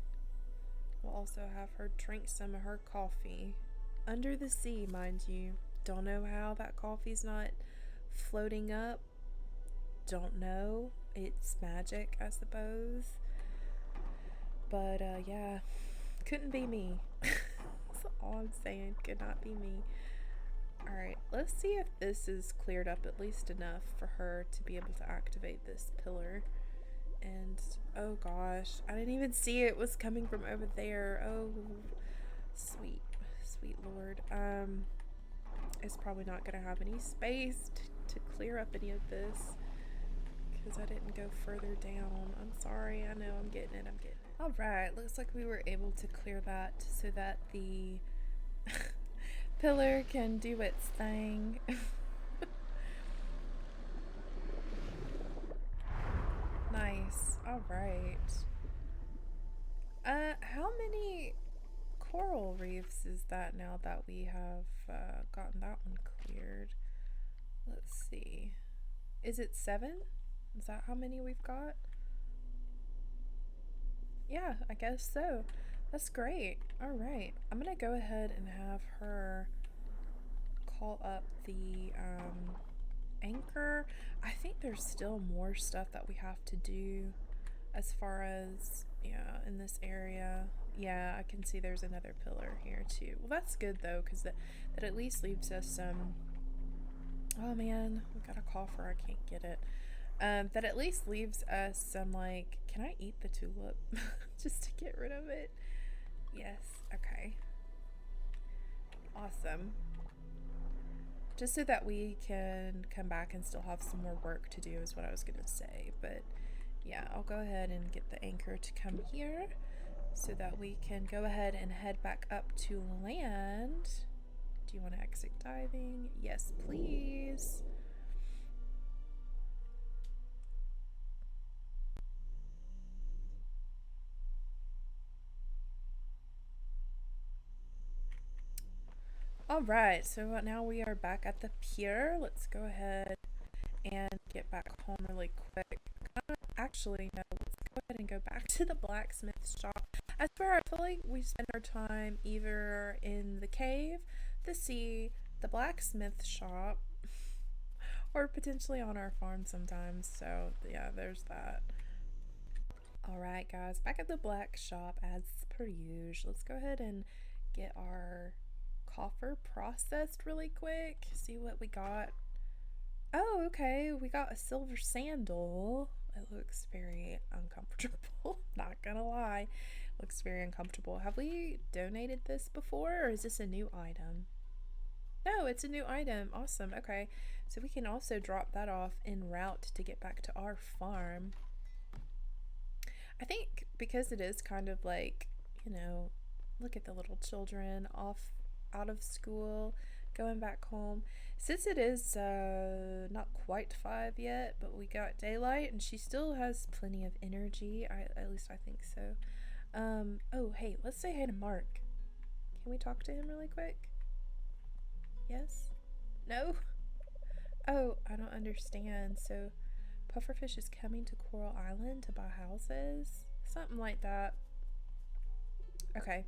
Speaker 1: We'll also have her drink some of her coffee. Under the sea, mind you. Don't know how that coffee's not floating up. Don't know. It's magic, I suppose. But, yeah. Couldn't be me. That's all I'm saying. Could not be me. Alright, let's see if this is cleared up at least enough for her to be able to activate this pillar. And, oh gosh, I didn't even see it was coming from over there. Oh, sweet, sweet Lord. It's probably not going to have any space to clear up any of this because I didn't go further down. I'm sorry, I know, I'm getting it. Alright, looks like we were able to clear that so that the pillar can do its thing. Nice. Alright. How many coral reefs is that now that we have gotten that one cleared? Let's see. Is it 7? Is that how many we've got? Yeah, I guess so. That's great. Alright. I'm gonna go ahead and have her call up the anchor. I think there's still more stuff that we have to do as far as, yeah, in this area. Yeah, I can see there's another pillar here too. Well, that's good though, because that at least leaves us some... Oh man, we got a coffer, I can't get it. That at least leaves us some, like, can I eat the tulip? Just to get rid of it? Yes, okay. Awesome. Just so that we can come back and still have some more work to do is what I was gonna say. But yeah, I'll go ahead and get the anchor to come here so that we can go ahead and head back up to land. Do you want to exit diving? Yes, please. All right, so now we are back at the pier. Let's go ahead and get back home really quick. Actually, no, let's go ahead and go back to the blacksmith shop. I swear, I feel like we spend our time either in the cave, the sea, the blacksmith shop, or potentially on our farm sometimes. So, yeah, there's that. Alright, guys, back at the black shop as per usual. Let's go ahead and get our coffer processed really quick. See what we got. Oh, okay, we got a silver sandal. It looks very uncomfortable. Not gonna lie, looks very uncomfortable. Have we donated this before, or is this a new item? No, it's a new item. Awesome. Okay, so we can also drop that off en route to get back to our farm. I think because it is kind of like, look at the little children off out of school, going back home. Since it is not quite 5 yet, but we got daylight and she still has plenty of energy. At least I think so. Oh, hey, let's say hey to Mark. Can we talk to him really quick? Yes? No? Oh, I don't understand. So Pufferfish is coming to Coral Island to buy houses? Something like that. Okay.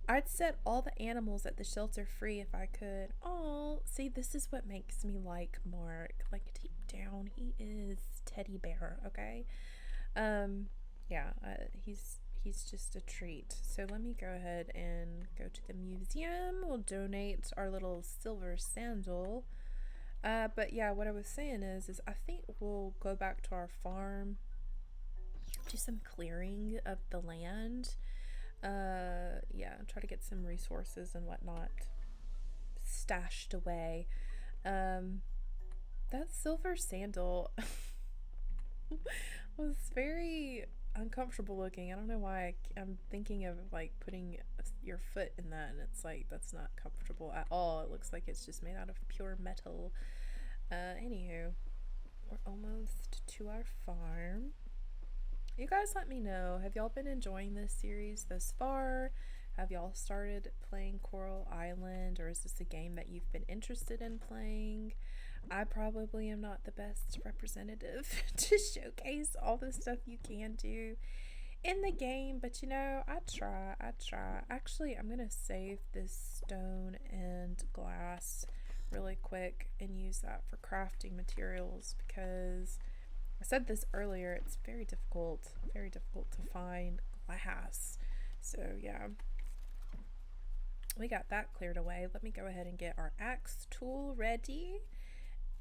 Speaker 1: I'd set all the animals at the shelter free if I could. Oh, see, this is what makes me like Mark. Like, deep down, he is teddy bear, okay? Yeah, he's just a treat. So let me go ahead and go to the museum. We'll donate our little silver sandal. But yeah, what I was saying is I think we'll go back to our farm, do some clearing of the land. Yeah, try to get some resources and whatnot stashed away. That silver sandal was very uncomfortable looking. I don't know why I'm thinking of like putting your foot in that, and it's like that's not comfortable at all. It looks like it's just made out of pure metal. Anywho, we're almost to our farm. You guys let me know, have y'all been enjoying this series thus far? Have y'all started playing Coral Island, or is this a game that you've been interested in playing? I probably am not the best representative to showcase all the stuff you can do in the game, but I try. Actually, I'm gonna save this stone and glass really quick and use that for crafting materials, because I said this earlier, it's very difficult to find glass. So yeah, we got that cleared away. Let me go ahead and get our axe tool ready.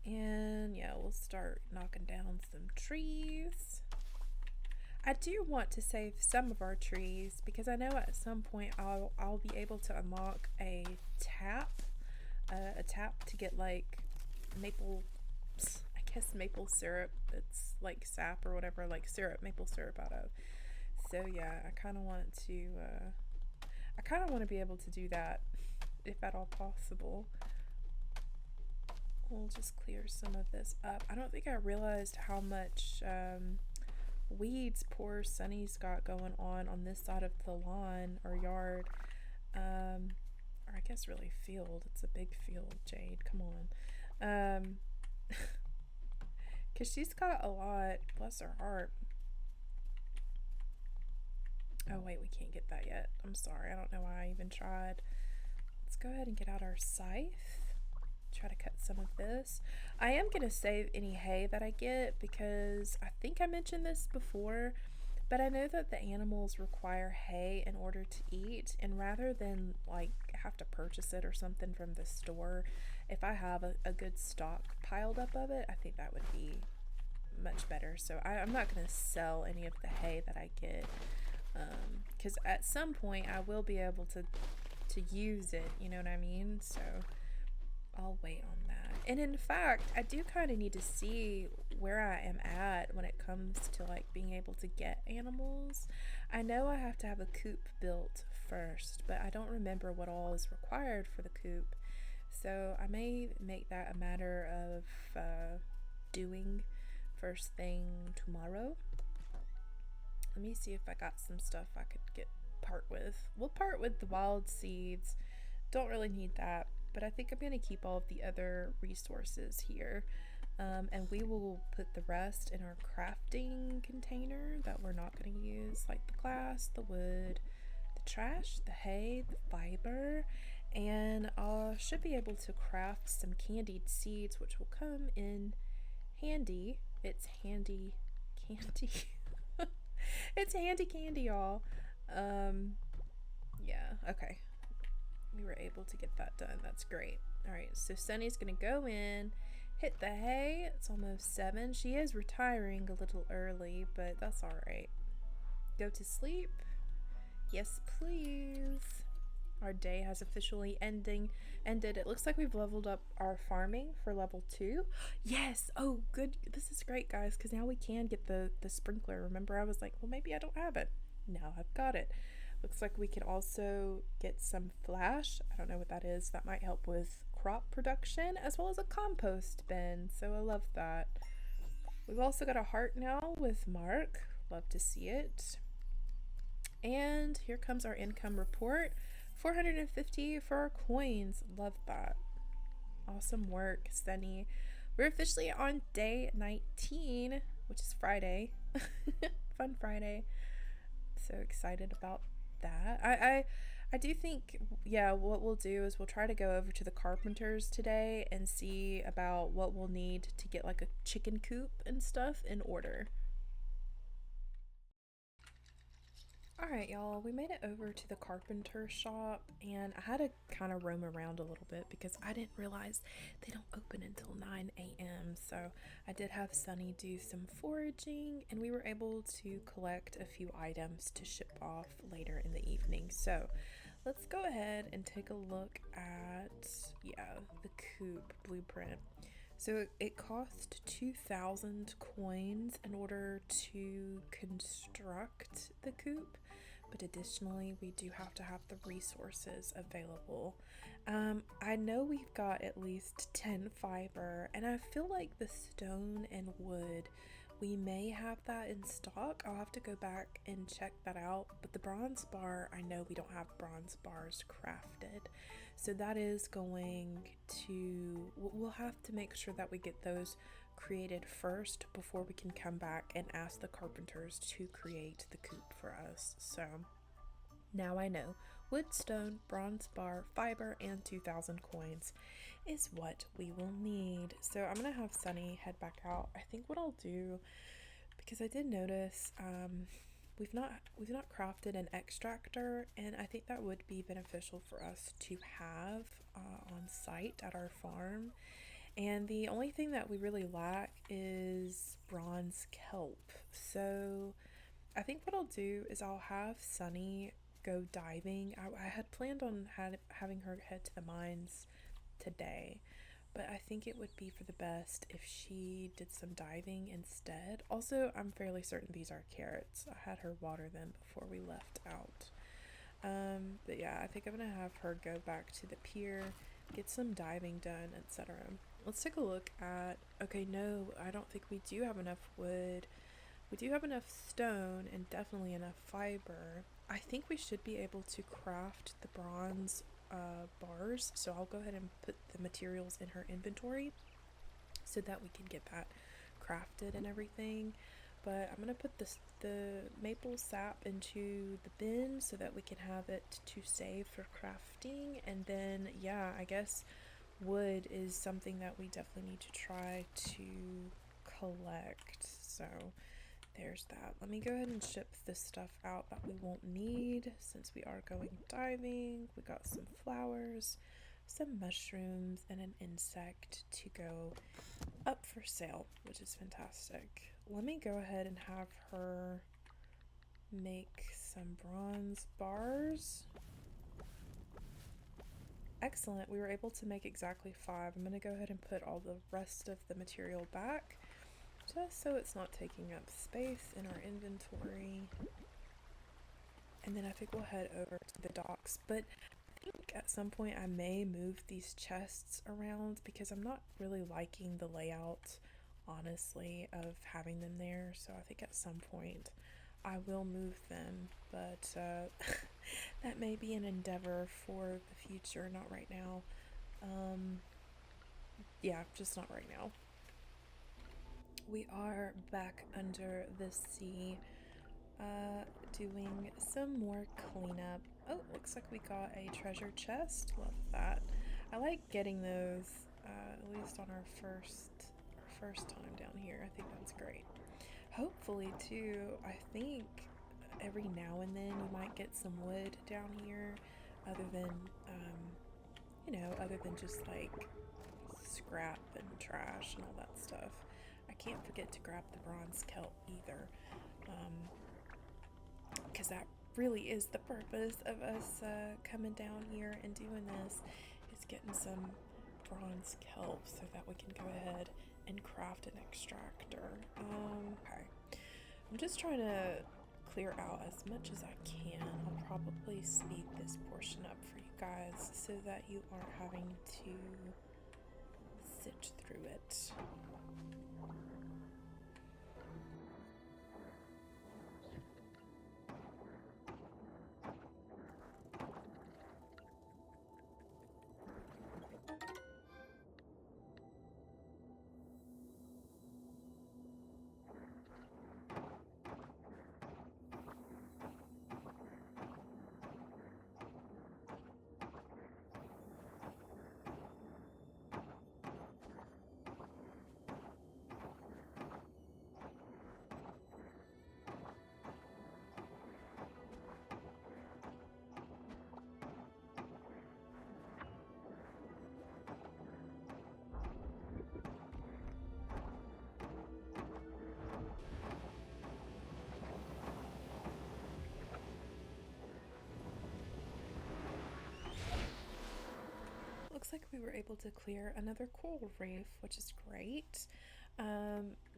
Speaker 1: And yeah, we'll start knocking down some trees. I do want to save some of our trees because I know at some point I'll be able to unlock a tap to get like maple syrup. It's like sap or whatever, like syrup, maple syrup out of. So yeah, I kind of want to be able to do that if at all possible. We'll just clear some of this up. I don't think I realized how much weeds poor Sunny's got going on this side of the lawn or yard. Or I guess really field. It's a big field, Jade. Come on. Because she's got a lot. Bless her heart. Oh, wait, we can't get that yet. I'm sorry. I don't know why I even tried. Let's go ahead and get out our scythe. Try to cut some of this. I am going to save any hay that I get because I think I mentioned this before, but I know that the animals require hay in order to eat, and rather than like have to purchase it or something from the store, if I have a good stock piled up of it, I think that would be much better. So I'm not going to sell any of the hay that I get, because at some point I will be able to use it, you know what I mean? So I'll wait on that. And in fact, I do kind of need to see where I am at when it comes to like being able to get animals. I know I have to have a coop built first, but I don't remember what all is required for the coop. So I may make that a matter of doing first thing tomorrow. Let me see if I got some stuff I could part with. We'll part with the wild seeds. Don't really need that. but I think I'm going to keep all of the other resources here. And we will put the rest in our crafting container that we're not going to use, like the glass, the wood, the trash, the hay, the fiber, and I should be able to craft some candied seeds, which will come in handy. It's handy candy. It's handy candy, y'all. Yeah, okay. We were able to get that done. That's great. All right, so Sunny's gonna go in, hit the hay. It's almost 7. She is retiring a little early, but that's all right. Go to sleep. Yes, please. Our day has officially ended. It looks like we've leveled up our farming for level 2. Yes. Oh, good. This is great, guys, because now we can get the sprinkler. Remember, I was like, well, maybe I don't have it. Now I've got it. Looks like we can also get some flash. I don't know what that is. That might help with crop production, as well as a compost bin. So I love that. We've also got a heart now with Mark. Love to see it. And here comes our income report. 450 for our coins. Love that. Awesome work, Sunny. We're officially on day 19, which is Friday. Fun Friday. So excited about that. I do think, yeah, what we'll do is we'll try to go over to the carpenters today and see about what we'll need to get like a chicken coop and stuff in order. Alright, y'all, we made it over to the carpenter shop, and I had to kind of roam around a little bit because I didn't realize they don't open until 9 a.m. So I did have Sunny do some foraging, and we were able to collect a few items to ship off later in the evening. So let's go ahead and take a look at, yeah, the coop blueprint. So it cost 2,000 coins in order to construct the coop, but additionally we do have to have the resources available. I know we've got at least 10 fiber, and I feel like the stone and wood, we may have that in stock. I'll have to go back and check that out, but the bronze bar, I know we don't have bronze bars crafted, so that is going to, we'll have to make sure that we get those created first before we can come back and ask the carpenters to create the coop for us. So now I know wood, stone, bronze bar, fiber, and 2,000 coins is what we will need. So I'm gonna have Sunny head back out. I think what I'll do, because I did notice we've not crafted an extractor, and I think that would be beneficial for us to have on site at our farm. And the only thing that we really lack is bronze kelp. So I think what I'll do is I'll have Sunny go diving. I had planned on having her head to the mines today, but I think it would be for the best if she did some diving instead. Also, I'm fairly certain these are carrots. I had her water them before we left out. But yeah, I think I'm gonna have her go back to the pier, get some diving done, etc. Let's take a look at, okay, no, I don't think we do have enough wood. We do have enough stone and definitely enough fiber. I think we should be able to craft the bronze bars, so I'll go ahead and put the materials in her inventory so that we can get that crafted and everything. But I'm gonna put the maple sap into the bin so that we can have it to save for crafting. And then, yeah, I guess wood is something that we definitely need to try to collect. So there's that. Let me go ahead and ship this stuff out that we won't need since we are going diving. We got some flowers, some mushrooms, and an insect to go up for sale, which is fantastic. Let me go ahead and have her make some bronze bars. Excellent. We were able to make exactly 5. I'm going to go ahead and put all the rest of the material back, just so it's not taking up space in our inventory. And then I think we'll head over to the docks. But I think at some point I may move these chests around because I'm not really liking the layout, honestly, of having them there. So I think at some point I will move them, but that may be an endeavor for the future, not right now. Yeah, just not right now. We are back under the sea, doing some more cleanup. Oh, looks like we got a treasure chest. Love that. I like getting those, at least on our first time down here. I think that's great. Hopefully, too, I think every now and then you might get some wood down here, other than, other than just like scrap and trash and all that stuff. I can't forget to grab the bronze kelp either, because that really is the purpose of us coming down here and doing this, is getting some bronze kelp so that we can go ahead and craft an extractor. Okay. I'm just trying to clear out as much as I can. I'll probably speed this portion up for you guys so that you aren't having to sit through it. Looks like we were able to clear another coral reef, which is great.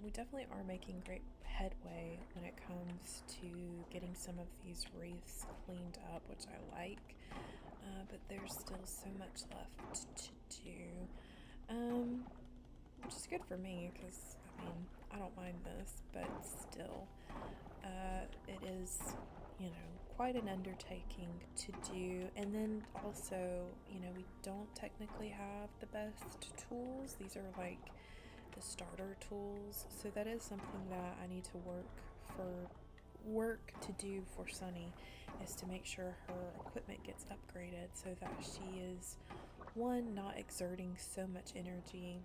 Speaker 1: We definitely are making great headway when it comes to getting some of these reefs cleaned up, which I like, but there's still so much left to do, which is good for me because, I mean, I don't mind this, but still, it is, quite an undertaking to do. And then also, we don't technically have the best tools. These are like the starter tools, so that is something that I need to work to do for Sunny, is to make sure her equipment gets upgraded so that she is, one, not exerting so much energy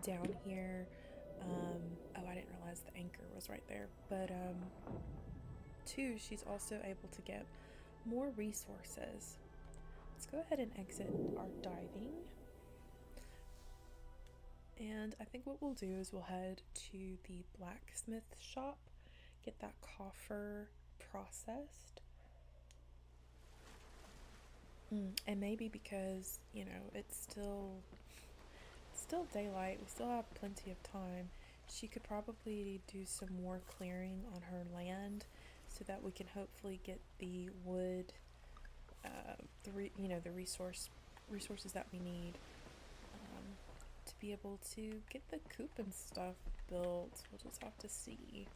Speaker 1: down here. Oh, I didn't realize the anchor was right there. But two, she's also able to get more resources. Let's go ahead and exit our diving. And I think what we'll do is we'll head to the blacksmith shop, get that coffer processed. And maybe because, it's still daylight, we still have plenty of time, she could probably do some more clearing on her land so that we can hopefully get the wood, the resources that we need, to be able to get the coop and stuff built. We'll just have to see.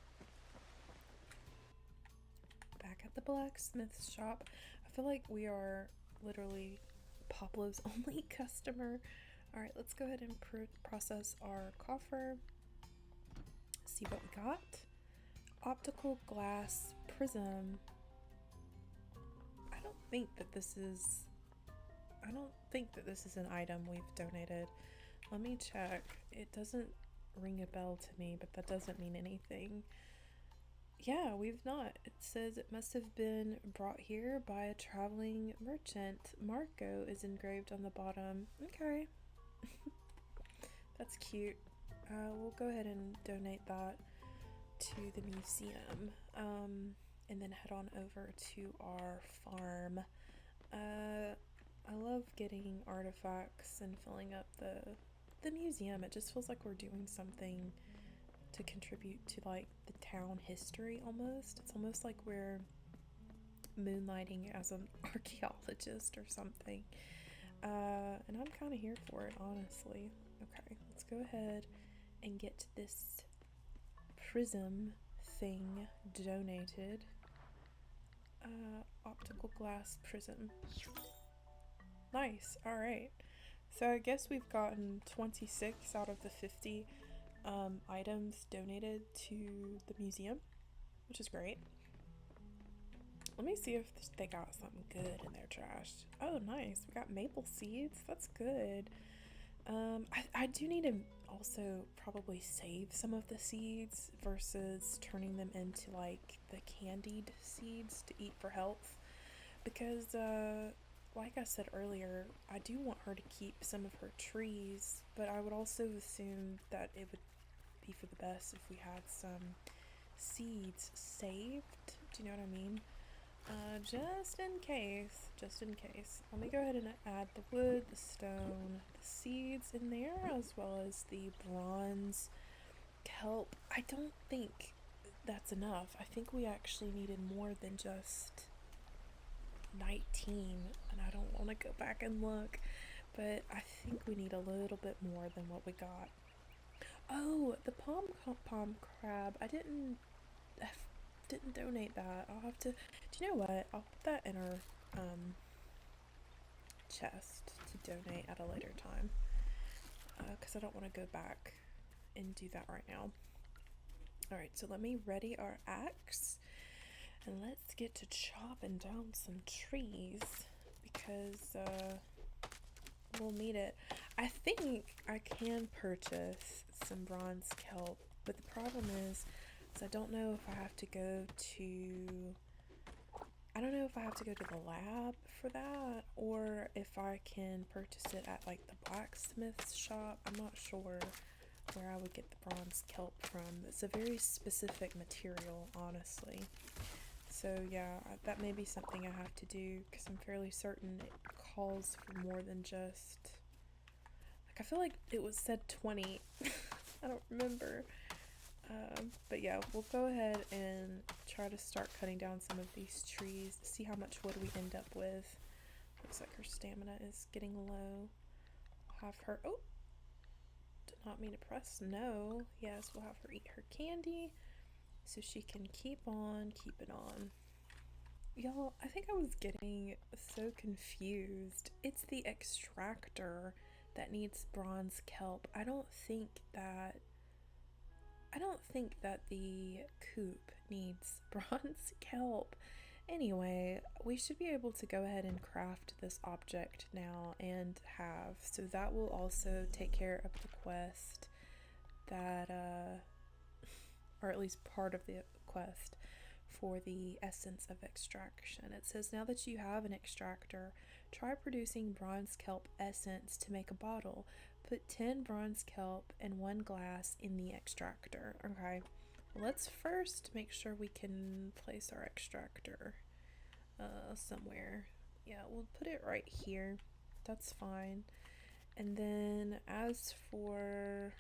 Speaker 1: Back at the blacksmith shop, I feel like we are literally Pablo's only customer. Alright, let's go ahead and process our coffer. See what we got. Optical glass prism. I don't think that this is an item we've donated. Let me check. It doesn't ring a bell to me, but that doesn't mean anything. Yeah, we've not. It says it must have been brought here by a traveling merchant. Marco is engraved on the bottom. Okay. That's cute. We'll go ahead and donate that to the museum, and then head on over to our farm. I love getting artifacts and filling up the museum. It just feels like we're doing something to contribute to like the town history almost. It's almost like we're moonlighting as an archaeologist or something. And I'm kind of here for it, honestly. Okay, let's go ahead and get this prism thing donated. Optical glass prism. Nice, alright. So I guess we've gotten 26 out of the 50 items donated to the museum, which is great. Let me see if they got something good in their trash. Oh, nice. We got maple seeds. That's good. I do need to also probably save some of the seeds versus turning them into like the candied seeds to eat for health. Because, like I said earlier, I do want her to keep some of her trees, but I would also assume that it would be for the best if we had some seeds saved. Do you know what I mean? Just in case, just in case. Let me go ahead and add the wood, the stone, the seeds in there, as well as the bronze kelp. I don't think that's enough. I think we actually needed more than just 19, and I don't want to go back and look, but I think we need a little bit more than what we got. Oh, the palm crab. I didn't donate that. I'll have to. Do you know what? I'll put that in our chest to donate at a later time, because I don't want to go back and do that right now. All right, so let me ready our axe, and let's get to chopping down some trees because we'll need it. I think I can purchase some bronze kelp, but the problem is I don't know if I have to go to the lab for that, or if I can purchase it at like the blacksmith's shop. I'm not sure where I would get the bronze kelp from. It's a very specific material, honestly. So yeah, that may be something I have to do because I'm fairly certain it calls for more than just, like, I feel like it was said 20. I don't remember. But yeah, we'll go ahead and try to start cutting down some of these trees, see how much wood we end up with. Looks like her stamina is getting low. I'll have her, oh, did not mean to press no. Yes, we'll have her eat her candy so she can keep on keeping on. Y'all, I think I was getting so confused. It's the extractor that needs bronze kelp. I don't think that the coop needs bronze kelp. Anyway, we should be able to go ahead and craft this object now and have, so that will also take care of the quest that, or at least part of the quest for the essence of extraction. It says, now that you have an extractor, try producing bronze kelp essence to make a bottle. Put 10 bronze kelp and 1 glass in the extractor. Okay, let's first make sure we can place our extractor somewhere. Yeah, we'll put it right here. That's fine. And then as for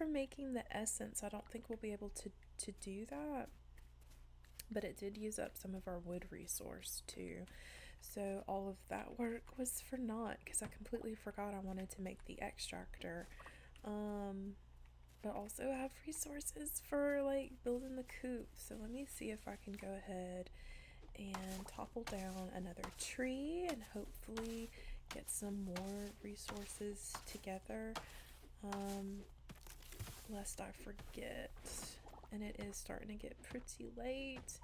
Speaker 1: making the essence, I don't think we'll be able to do that, but it did use up some of our wood resource too, so all of that work was for naught because I completely forgot I wanted to make the extractor, but also have resources for like building the coop. So let me see if I can go ahead and topple down another tree and hopefully get some more resources together, lest I forget. And it is starting to get pretty late,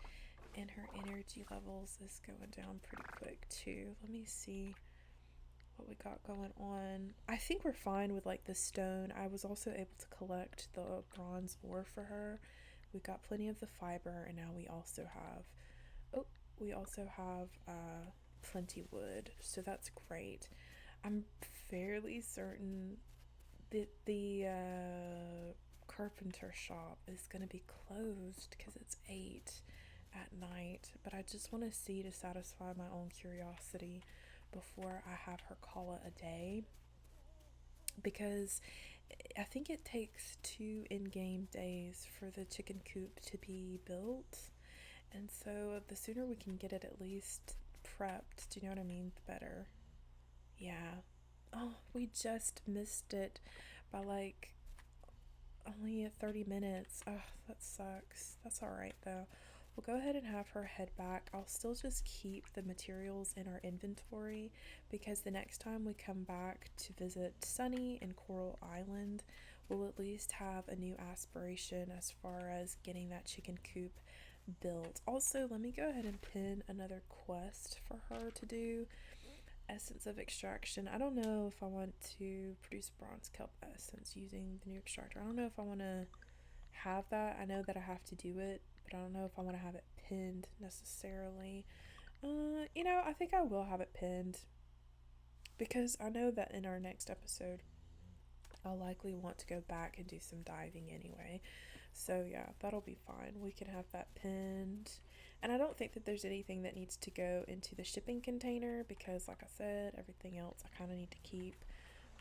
Speaker 1: and her energy levels is going down pretty quick too. Let me see what we got going on. I think we're fine with like the stone. I was also able to collect the bronze ore for her. We got plenty of the fiber, and now we also have plenty wood, so that's great. I'm fairly certain that the carpenter shop is going to be closed because it's 8 at night, but I just want to see to satisfy my own curiosity before I have her call it a day, because I think it takes 2 in-game days for the chicken coop to be built, and so the sooner we can get it at least prepped, do you know what I mean, the better. Yeah. Oh, we just missed it by like only at 30 minutes. Oh, that sucks. That's alright though. we'll go ahead and have her head back. I'll still just keep the materials in our inventory because the next time we come back to visit Sunny and Coral Island, we'll at least have a new aspiration as far as getting that chicken coop built. Also, let me go ahead and pin another quest for her to do. Essence of extraction. I don't know if I want to produce bronze kelp essence using the new extractor. I don't know if I want to have that. I know that I have to do it, but I don't know if I want to have it pinned necessarily. You know, I think I will have it pinned because I know that in our next episode I'll likely want to go back and do some diving anyway. So yeah, that'll be fine. We can have that pinned. And I don't think that there's anything that needs to go into the shipping container because like I said, everything else I kind of need to keep.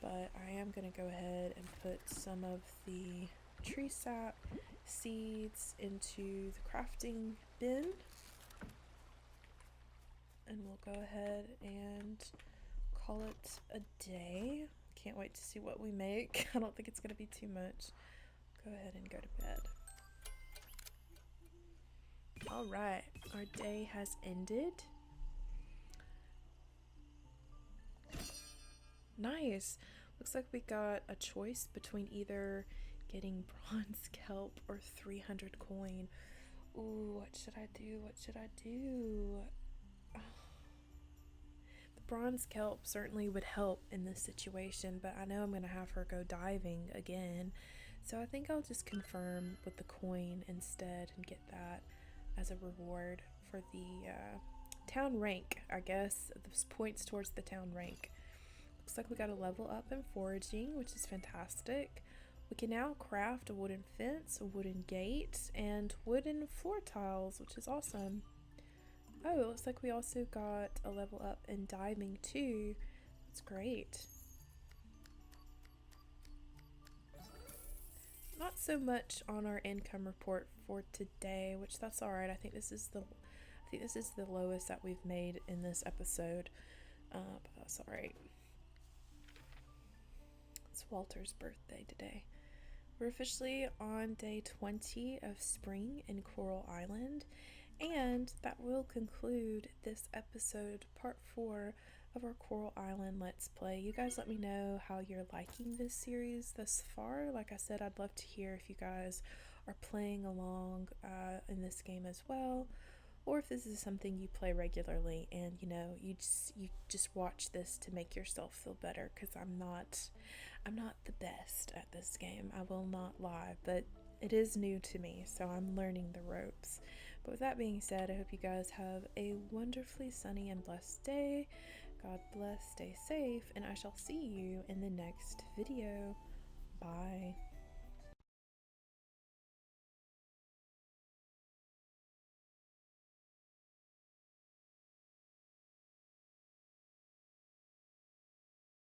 Speaker 1: But I am going to go ahead and put some of the tree sap seeds into the crafting bin. And we'll go ahead and call it a day. Can't wait to see what we make. I don't think it's going to be too much. Go ahead and go to bed. Alright, our day has ended. Nice. Looks like we got a choice between either getting bronze kelp or 300 coin. Ooh, what should I do? What should I do? The bronze kelp certainly would help in this situation, but I know I'm going to have her go diving again. So I think I'll just confirm with the coin instead and get that as a reward for the town rank, I guess. This points towards the town rank. Looks like we got a level up in foraging, which is fantastic. We can now craft a wooden fence, a wooden gate, and wooden floor tiles, which is awesome. Oh, it looks like we also got a level up in diving too. That's great. Not so much on our income report for today, which that's alright. I think this is the lowest that we've made in this episode. But that's alright. It's Walter's birthday today. We're officially on day 20 of spring in Coral Island, and that will conclude this episode, part 4 of our Coral Island Let's Play. You guys let me know how you're liking this series thus far. Like I said, I'd love to hear if you guys are playing along in this game as well, or if this is something you play regularly and you know you just watch this to make yourself feel better, because I'm not the best at this game, I will not lie, but it is new to me, so I'm learning the ropes. But with that being said, I hope you guys have a wonderfully sunny and blessed day. God bless, stay safe, and I shall see you in the next video. Bye.